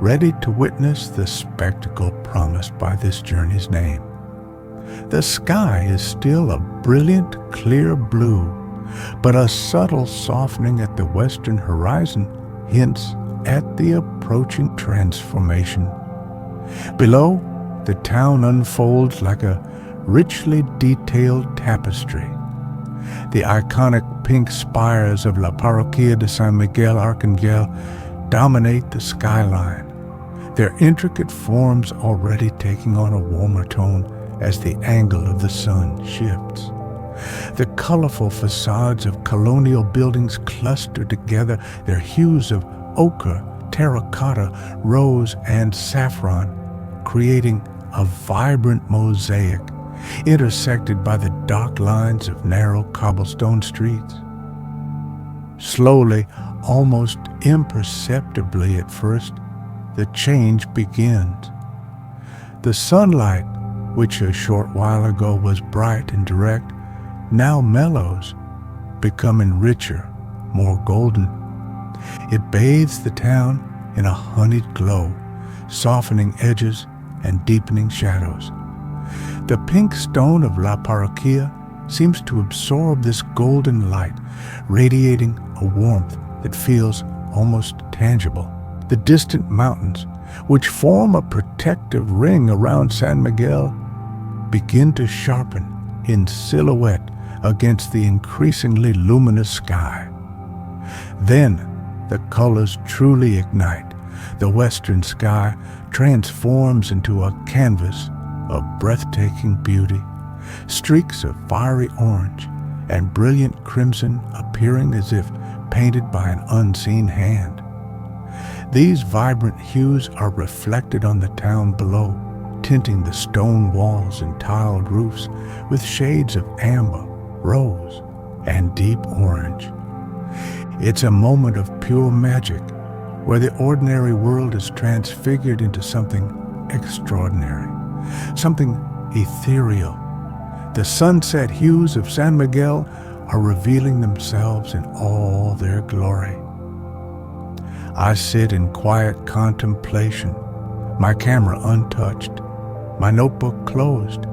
ready to witness the spectacle promised by this journey's name. The sky is still a brilliant, clear blue, but a subtle softening at the western horizon hints at the approaching transformation. Below, the town unfolds like a richly detailed tapestry. The iconic pink spires of La Parroquia de San Miguel Arcangel dominate the skyline, their intricate forms already taking on a warmer tone as the angle of the sun shifts. The colorful facades of colonial buildings cluster together, their hues of ochre, terracotta, rose, and saffron, creating a vibrant mosaic intersected by the dark lines of narrow cobblestone streets. Slowly, almost imperceptibly at first, the change begins. The sunlight, which a short while ago was bright and direct, now mellows, becoming richer, more golden. It bathes the town in a honeyed glow, softening edges and deepening shadows. The pink stone of La Parroquia seems to absorb this golden light, radiating a warmth that feels almost tangible. The distant mountains, which form a protective ring around San Miguel, begin to sharpen in silhouette against the increasingly luminous sky. Then the colors truly ignite. The western sky transforms into a canvas of breathtaking beauty, streaks of fiery orange and brilliant crimson appearing as if painted by an unseen hand. These vibrant hues are reflected on the town below, tinting the stone walls and tiled roofs with shades of amber, rose, and deep orange. It's a moment of pure magic, where the ordinary world is transfigured into something extraordinary, something ethereal. The sunset hues of San Miguel are revealing themselves in all their glory. I sit in quiet contemplation, my camera untouched, my notebook closed.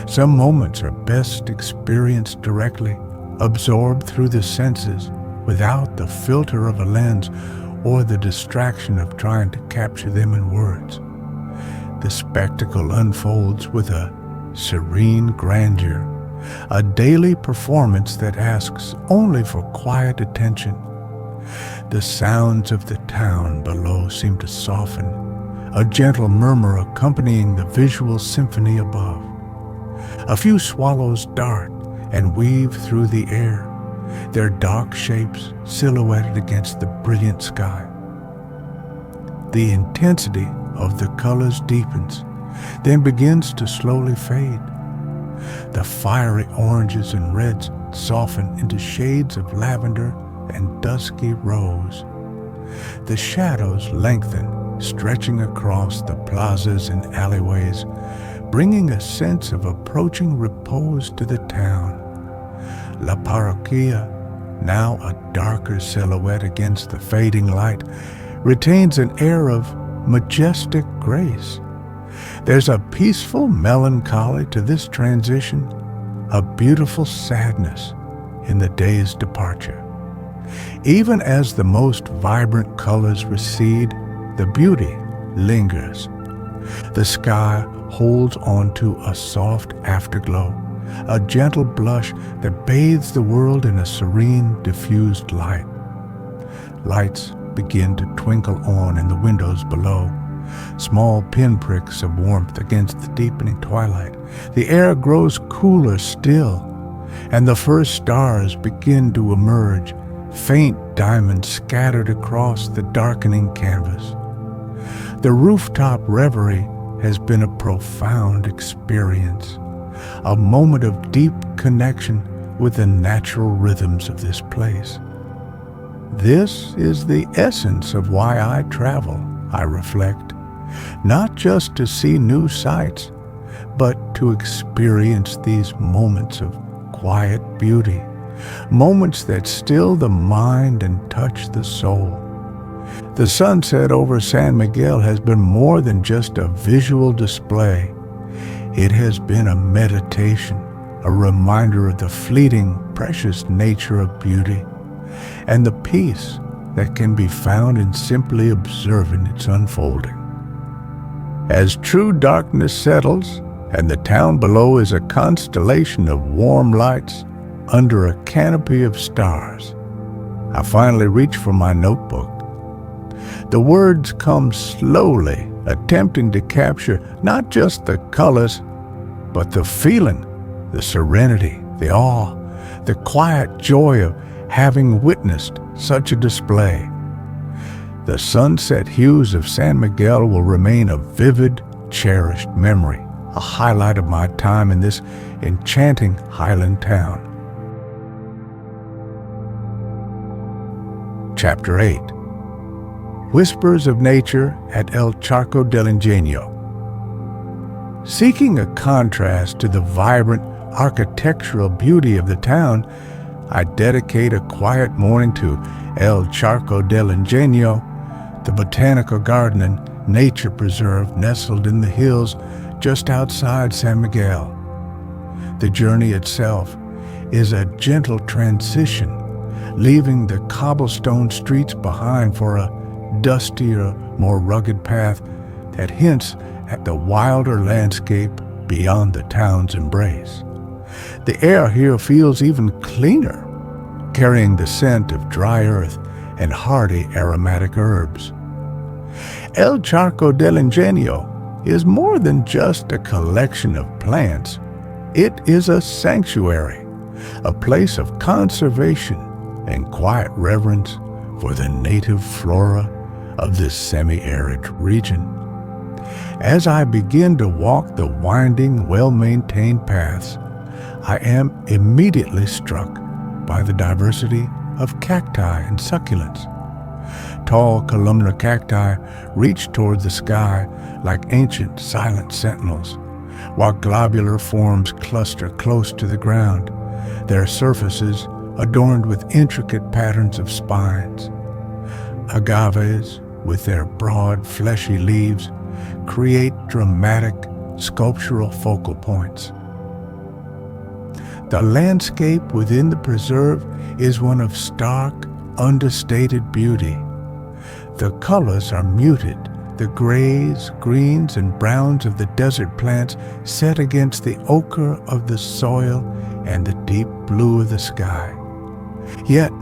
Some moments are best experienced directly, absorbed through the senses, without the filter of a lens or the distraction of trying to capture them in words. The spectacle unfolds with a serene grandeur, a daily performance that asks only for quiet attention. The sounds of the town below seem to soften, a gentle murmur accompanying the visual symphony above. A few swallows dart and weave through the air, their dark shapes silhouetted against the brilliant sky. The intensity of the colors deepens, then begins to slowly fade. The fiery oranges and reds soften into shades of lavender and dusky rose. The shadows lengthen, stretching across the plazas and alleyways, bringing a sense of approaching repose to the town. La Parroquia, now a darker silhouette against the fading light, retains an air of majestic grace. There's a peaceful melancholy to this transition, a beautiful sadness in the day's departure. Even as the most vibrant colors recede, the beauty lingers. The sky holds on to a soft afterglow, a gentle blush that bathes the world in a serene, diffused light. Lights begin to twinkle on in the windows below, small pinpricks of warmth against the deepening twilight. The air grows cooler still, and the first stars begin to emerge, faint diamonds scattered across the darkening canvas. The rooftop reverie has been a profound experience, a moment of deep connection with the natural rhythms of this place. This is the essence of why I travel, I reflect, not just to see new sights, but to experience these moments of quiet beauty, moments that still the mind and touch the soul. The sunset over San Miguel has been more than just a visual display. It has been a meditation, a reminder of the fleeting, precious nature of beauty, and the peace that can be found in simply observing its unfolding. As true darkness settles, and the town below is a constellation of warm lights under a canopy of stars, I finally reach for my notebook. The words come slowly, attempting to capture not just the colors, but the feeling, the serenity, the awe, the quiet joy of having witnessed such a display. The sunset hues of San Miguel will remain a vivid, cherished memory, a highlight of my time in this enchanting Highland town. Chapter 8. Whispers of Nature at El Charco del Ingenio. Seeking a contrast to the vibrant architectural beauty of the town, I dedicate a quiet morning to El Charco del Ingenio, the botanical garden and nature preserve nestled in the hills just outside San Miguel. The journey itself is a gentle transition, leaving the cobblestone streets behind for a dustier, more rugged path that hints at the wilder landscape beyond the town's embrace. The air here feels even cleaner, carrying the scent of dry earth and hardy aromatic herbs. El Charco del Ingenio is more than just a collection of plants. It is a sanctuary, a place of conservation and quiet reverence for the native flora of this semi-arid region. As I begin to walk the winding, well-maintained paths, I am immediately struck by the diversity of cacti and succulents. Tall columnar cacti reach toward the sky like ancient silent sentinels, while globular forms cluster close to the ground, their surfaces adorned with intricate patterns of spines. Agaves, with their broad, fleshy leaves, create dramatic, sculptural focal points. The landscape within the preserve is one of stark, understated beauty. The colors are muted, the grays, greens, and browns of the desert plants set against the ochre of the soil and the deep blue of the sky. Yet,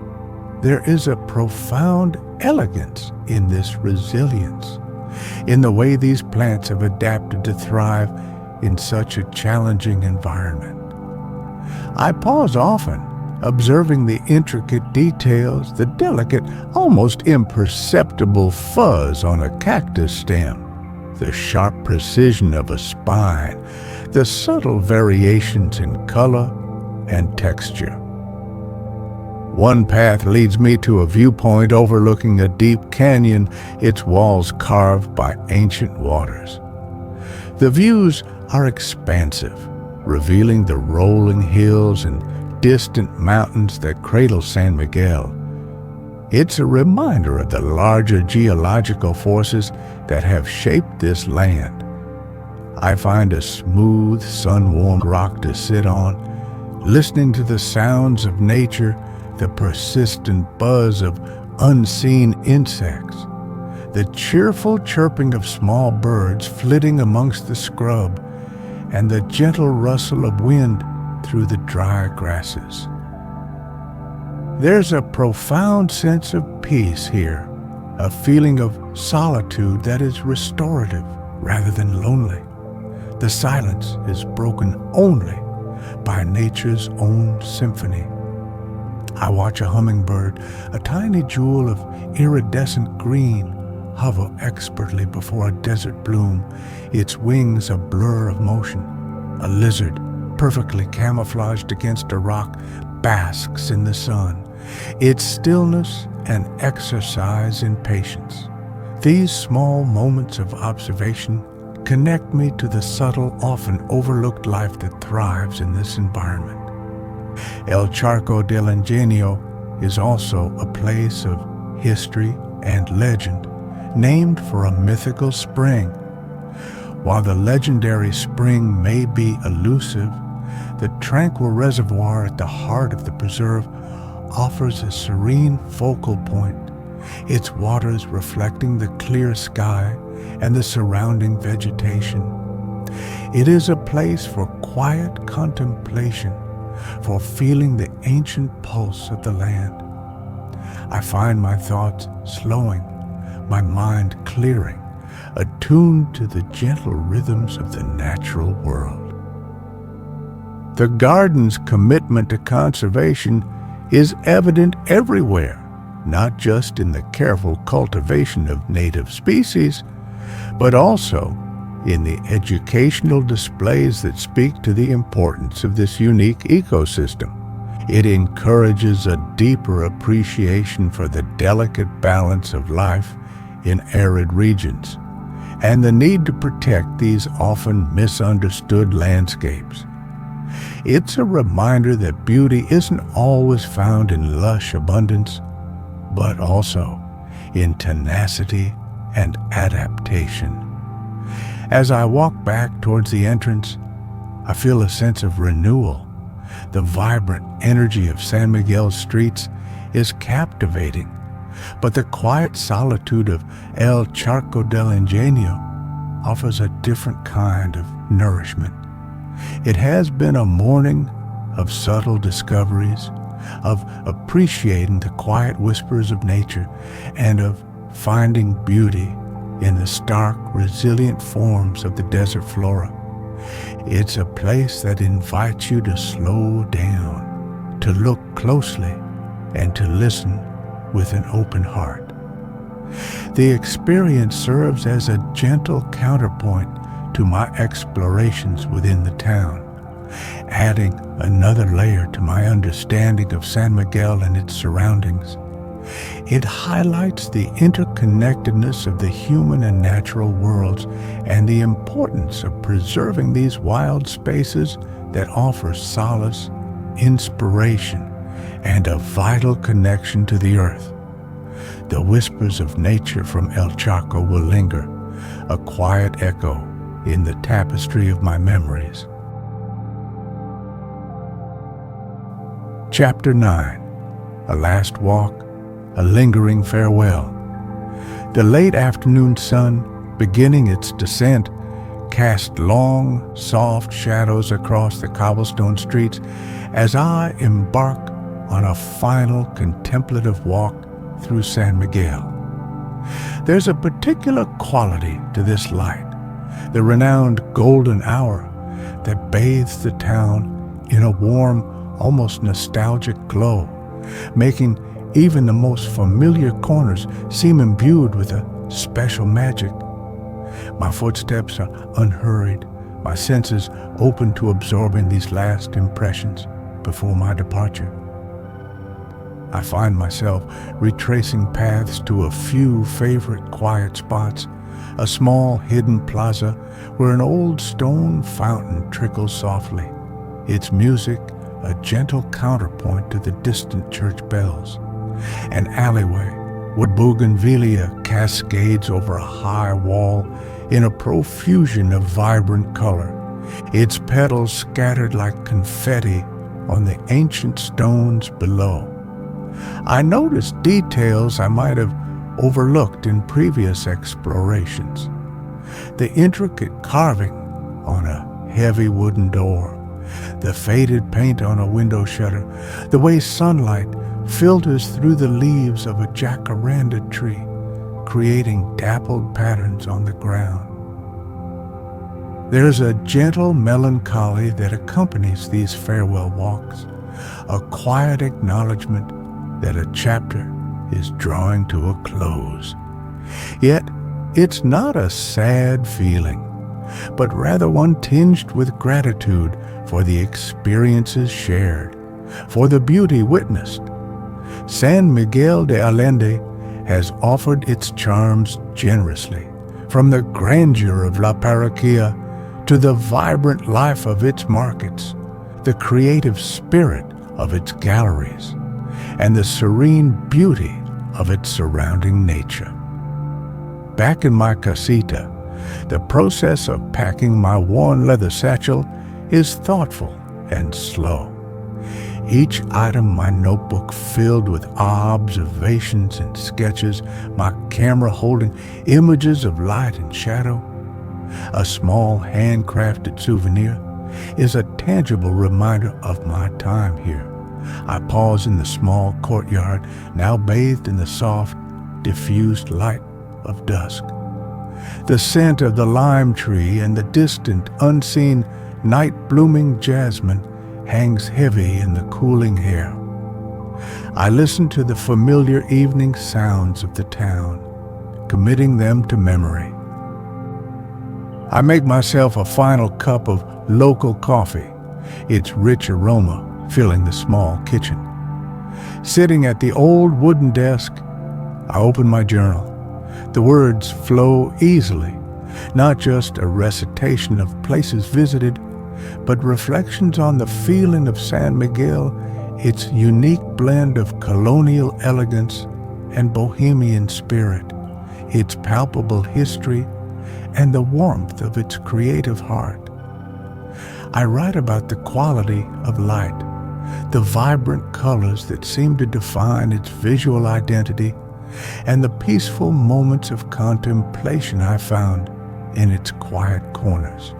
there is a profound elegance in this resilience, in the way these plants have adapted to thrive in such a challenging environment. I pause often, observing the intricate details, the delicate, almost imperceptible fuzz on a cactus stem, the sharp precision of a spine, the subtle variations in color and texture. One path leads me to a viewpoint overlooking a deep canyon, its walls carved by ancient waters. The views are expansive, revealing the rolling hills and distant mountains that cradle San Miguel. It's a reminder of the larger geological forces that have shaped this land. I find a smooth, sun-warmed rock to sit on, listening to the sounds of nature, the persistent buzz of unseen insects, the cheerful chirping of small birds flitting amongst the scrub, and the gentle rustle of wind through the dry grasses. There's a profound sense of peace here, a feeling of solitude that is restorative rather than lonely. The silence is broken only by nature's own symphony. I watch a hummingbird, a tiny jewel of iridescent green, hover expertly before a desert bloom, its wings a blur of motion. A lizard, perfectly camouflaged against a rock, basks in the sun, its stillness an exercise in patience. These small moments of observation connect me to the subtle, often overlooked life that thrives in this environment. El Charco del Ingenio is also a place of history and legend, named for a mythical spring. While the legendary spring may be elusive, the tranquil reservoir at the heart of the preserve offers a serene focal point, its waters reflecting the clear sky and the surrounding vegetation. It is a place for quiet contemplation, for feeling the ancient pulse of the land. I find my thoughts slowing, my mind clearing, attuned to the gentle rhythms of the natural world. The garden's commitment to conservation is evident everywhere, not just in the careful cultivation of native species, but also in the educational displays that speak to the importance of this unique ecosystem. It encourages a deeper appreciation for the delicate balance of life in arid regions and the need to protect these often misunderstood landscapes. It's a reminder that beauty isn't always found in lush abundance, but also in tenacity and adaptation. As I walk back towards the entrance, I feel a sense of renewal. The vibrant energy of San Miguel's streets is captivating, but the quiet solitude of El Charco del Ingenio offers a different kind of nourishment. It has been a morning of subtle discoveries, of appreciating the quiet whispers of nature, and of finding beauty in the stark, resilient forms of the desert flora. It's a place that invites you to slow down, to look closely, and to listen with an open heart. The experience serves as a gentle counterpoint to my explorations within the town, adding another layer to my understanding of San Miguel and its surroundings. It highlights the interconnectedness of the human and natural worlds and the importance of preserving these wild spaces that offer solace, inspiration, and a vital connection to the earth. The whispers of nature from El Charco will linger, a quiet echo in the tapestry of my memories. Chapter 9. A last walk, a lingering farewell. The late afternoon sun, beginning its descent, cast long, soft shadows across the cobblestone streets as I embark on a final contemplative walk through San Miguel. There's a particular quality to this light, the renowned golden hour that bathes the town in a warm, almost nostalgic glow, making even the most familiar corners seem imbued with a special magic. My footsteps are unhurried, my senses open to absorbing these last impressions before my departure. I find myself retracing paths to a few favorite quiet spots, a small hidden plaza where an old stone fountain trickles softly, its music a gentle counterpoint to the distant church bells, an alleyway where bougainvillea cascades over a high wall in a profusion of vibrant color, its petals scattered like confetti on the ancient stones below. I noticed details I might have overlooked in previous explorations. The intricate carving on a heavy wooden door, the faded paint on a window shutter, the way sunlight filters through the leaves of a jacaranda tree, creating dappled patterns on the ground. There's a gentle melancholy that accompanies these farewell walks, a quiet acknowledgement that a chapter is drawing to a close. Yet, it's not a sad feeling, but rather one tinged with gratitude for the experiences shared, for the beauty witnessed. San Miguel de Allende has offered its charms generously, from the grandeur of La Parroquia to the vibrant life of its markets, the creative spirit of its galleries and the serene beauty of its surrounding nature. Back in my casita, the process of packing my worn leather satchel is thoughtful and slow. Each item, my notebook filled with observations and sketches, my camera holding images of light and shadow. A small handcrafted souvenir is a tangible reminder of my time here. I pause in the small courtyard, now bathed in the soft, diffused light of dusk. The scent of the lime tree and the distant, unseen, night-blooming jasmine hangs heavy in the cooling air. I listen to the familiar evening sounds of the town, committing them to memory. I make myself a final cup of local coffee, its rich aroma filling the small kitchen. Sitting at the old wooden desk, I open my journal. The words flow easily, not just a recitation of places visited, but reflections on the feeling of San Miguel, its unique blend of colonial elegance and bohemian spirit, its palpable history, and the warmth of its creative heart. I write about the quality of light, the vibrant colors that seem to define its visual identity, and the peaceful moments of contemplation I found in its quiet corners.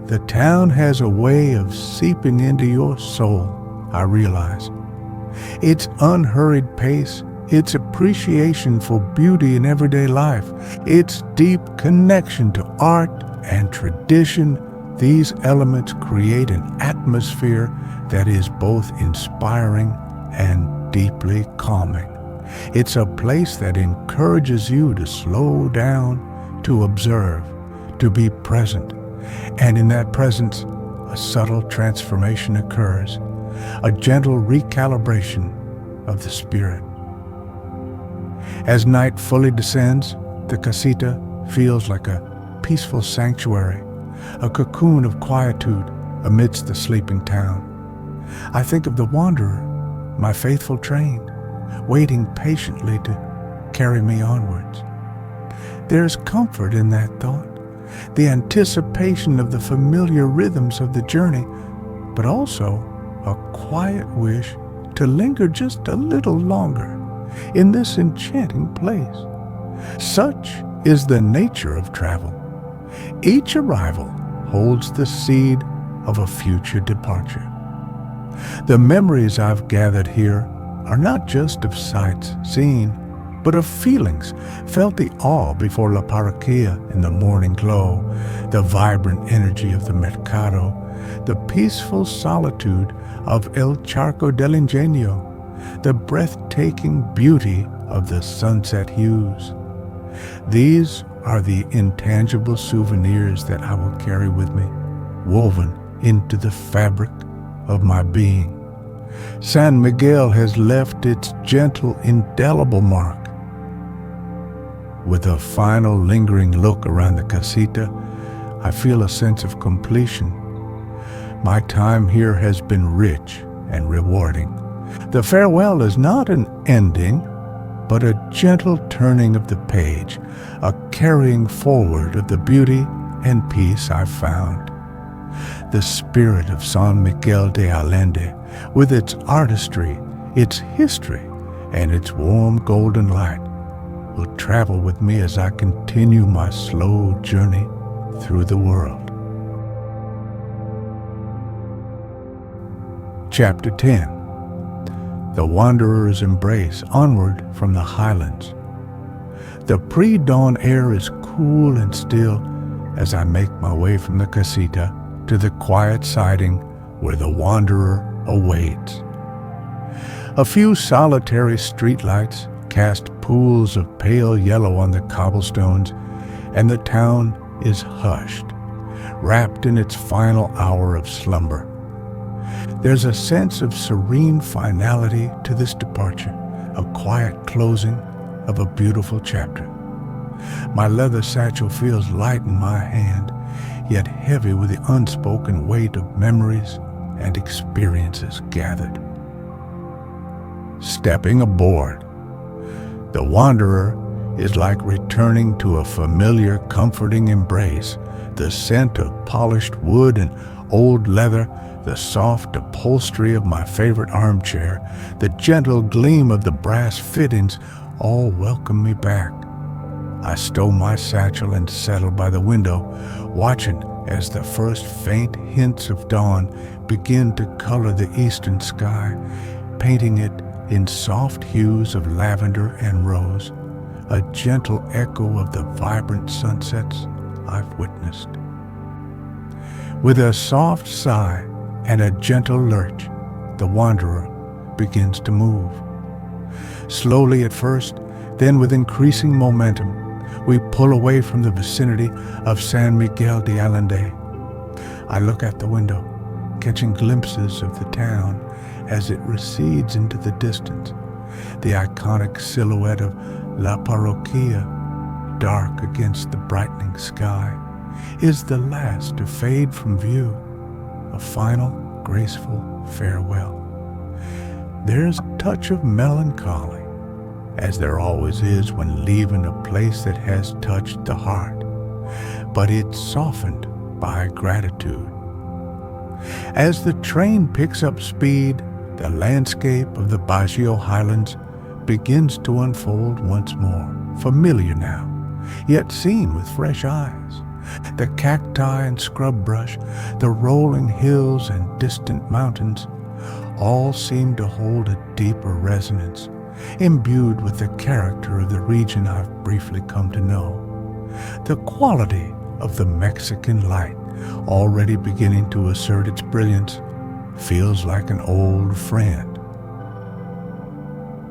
The town has a way of seeping into your soul, I realize. Its unhurried pace, its appreciation for beauty in everyday life, its deep connection to art and tradition, these elements create an atmosphere that is both inspiring and deeply calming. It's a place that encourages you to slow down, to observe, to be present. And in that presence, a subtle transformation occurs, a gentle recalibration of the spirit. As night fully descends, the casita feels like a peaceful sanctuary, a cocoon of quietude amidst the sleeping town. I think of the wanderer, my faithful train, waiting patiently to carry me onwards. There's comfort in that thought, the anticipation of the familiar rhythms of the journey, but also a quiet wish to linger just a little longer in this enchanting place. Such is the nature of travel. Each arrival holds the seed of a future departure. The memories I've gathered here are not just of sights seen, but of feelings felt, the awe before La Parroquia in the morning glow, the vibrant energy of the Mercado, the peaceful solitude of El Charco del Ingenio, the breathtaking beauty of the sunset hues. These are the intangible souvenirs that I will carry with me, woven into the fabric of my being. San Miguel has left its gentle, indelible mark. With a final lingering look around the casita, I feel a sense of completion. My time here has been rich and rewarding. The farewell is not an ending, but a gentle turning of the page, a carrying forward of the beauty and peace I've found. The spirit of San Miguel de Allende, with its artistry, its history, and its warm golden light, will travel with me as I continue my slow journey through the world. Chapter 10. The Wanderer's Embrace, Onward from the Highlands. The pre-dawn air is cool and still as I make my way from the casita to the quiet siding where the wanderer awaits. A few solitary streetlights cast pools of pale yellow on the cobblestones, and the town is hushed, wrapped in its final hour of slumber. There's a sense of serene finality to this departure, a quiet closing of a beautiful chapter. My leather satchel feels light in my hand, yet heavy with the unspoken weight of memories and experiences gathered. Stepping aboard, the wanderer is like returning to a familiar, comforting embrace. The scent of polished wood and old leather, the soft upholstery of my favorite armchair, the gentle gleam of the brass fittings, all welcome me back. I stow my satchel and settle by the window, watching as the first faint hints of dawn begin to color the eastern sky, painting it in soft hues of lavender and rose, a gentle echo of the vibrant sunsets I've witnessed. With a soft sigh and a gentle lurch, the wanderer begins to move. Slowly at first, then with increasing momentum, we pull away from the vicinity of San Miguel de Allende. I look out the window, catching glimpses of the town as it recedes into the distance. The iconic silhouette of La Parroquia, dark against the brightening sky, is the last to fade from view, a final, graceful farewell. There's a touch of melancholy, as there always is when leaving a place that has touched the heart, but it's softened by gratitude. As the train picks up speed, the landscape of the Bajío Highlands begins to unfold once more, familiar now, yet seen with fresh eyes. The cacti and scrub brush, the rolling hills and distant mountains, all seem to hold a deeper resonance, imbued with the character of the region I've briefly come to know. The quality of the Mexican light, already beginning to assert its brilliance, feels like an old friend.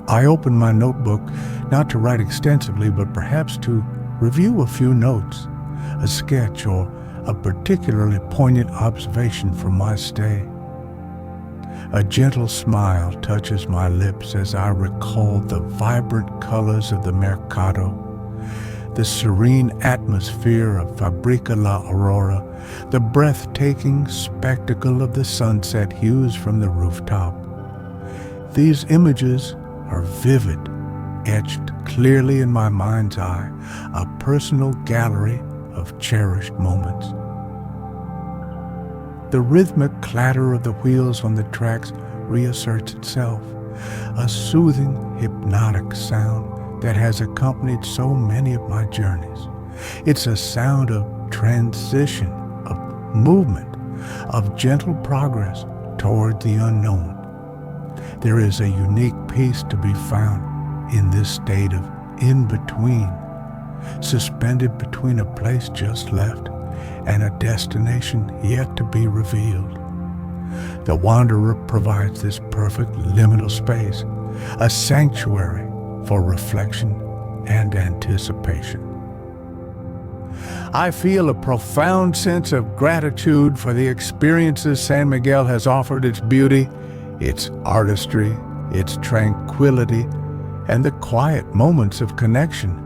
I open my notebook not to write extensively, but perhaps to review a few notes, a sketch, or a particularly poignant observation from my stay. A gentle smile touches my lips as I recall the vibrant colors of the Mercado, the serene atmosphere of Fabrica la Aurora, the breathtaking spectacle of the sunset hues from the rooftop. These images are vivid, etched clearly in my mind's eye, a personal gallery of cherished moments. The rhythmic clatter of the wheels on the tracks reasserts itself, a soothing, hypnotic sound that has accompanied so many of my journeys. It's a sound of transition, of movement, of gentle progress toward the unknown. There is a unique peace to be found in this state of in-between, suspended between a place just left and a destination yet to be revealed. The wanderer provides this perfect liminal space, a sanctuary for reflection and anticipation. I feel a profound sense of gratitude for the experiences San Miguel has offered, its beauty, its artistry, its tranquility, and the quiet moments of connection.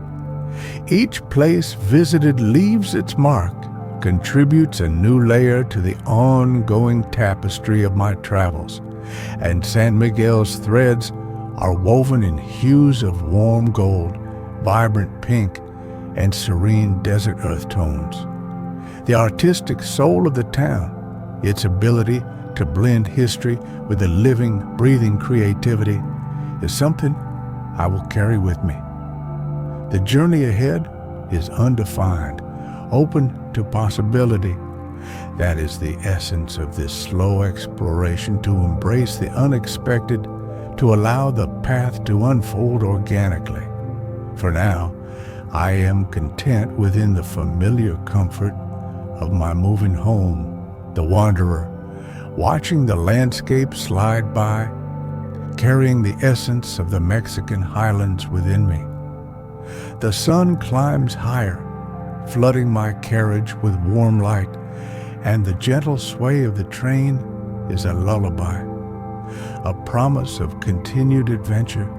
Each place visited leaves its mark, contributes a new layer to the ongoing tapestry of my travels, and San Miguel's threads are woven in hues of warm gold, vibrant pink, and serene desert earth tones. The artistic soul of the town, its ability to blend history with a living, breathing creativity, is something I will carry with me. The journey ahead is undefined, open to possibility. That is the essence of this slow exploration, to embrace the unexpected, to allow the path to unfold organically. For now, I am content within the familiar comfort of my moving home, the wanderer, watching the landscape slide by, carrying the essence of the Mexican highlands within me. The sun climbs higher, flooding my carriage with warm light, and the gentle sway of the train is a lullaby, a promise of continued adventure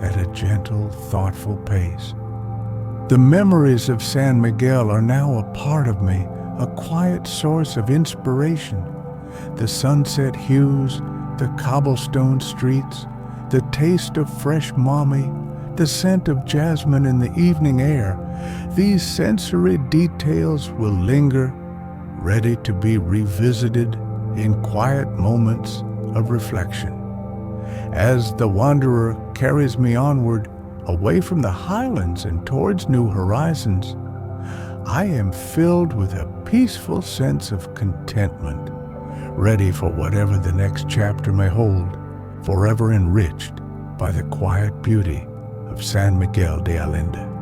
at a gentle, thoughtful pace. The memories of San Miguel are now a part of me, a quiet source of inspiration, The sunset hues, the cobblestone streets, the taste of fresh mommy, the scent of jasmine in the evening air, these sensory details will linger, ready to be revisited in quiet moments of reflection. As the wanderer carries me onward, away from the Highlands and towards new horizons, I am filled with a peaceful sense of contentment, ready for whatever the next chapter may hold, forever enriched by the quiet beauty of San Miguel de Allende.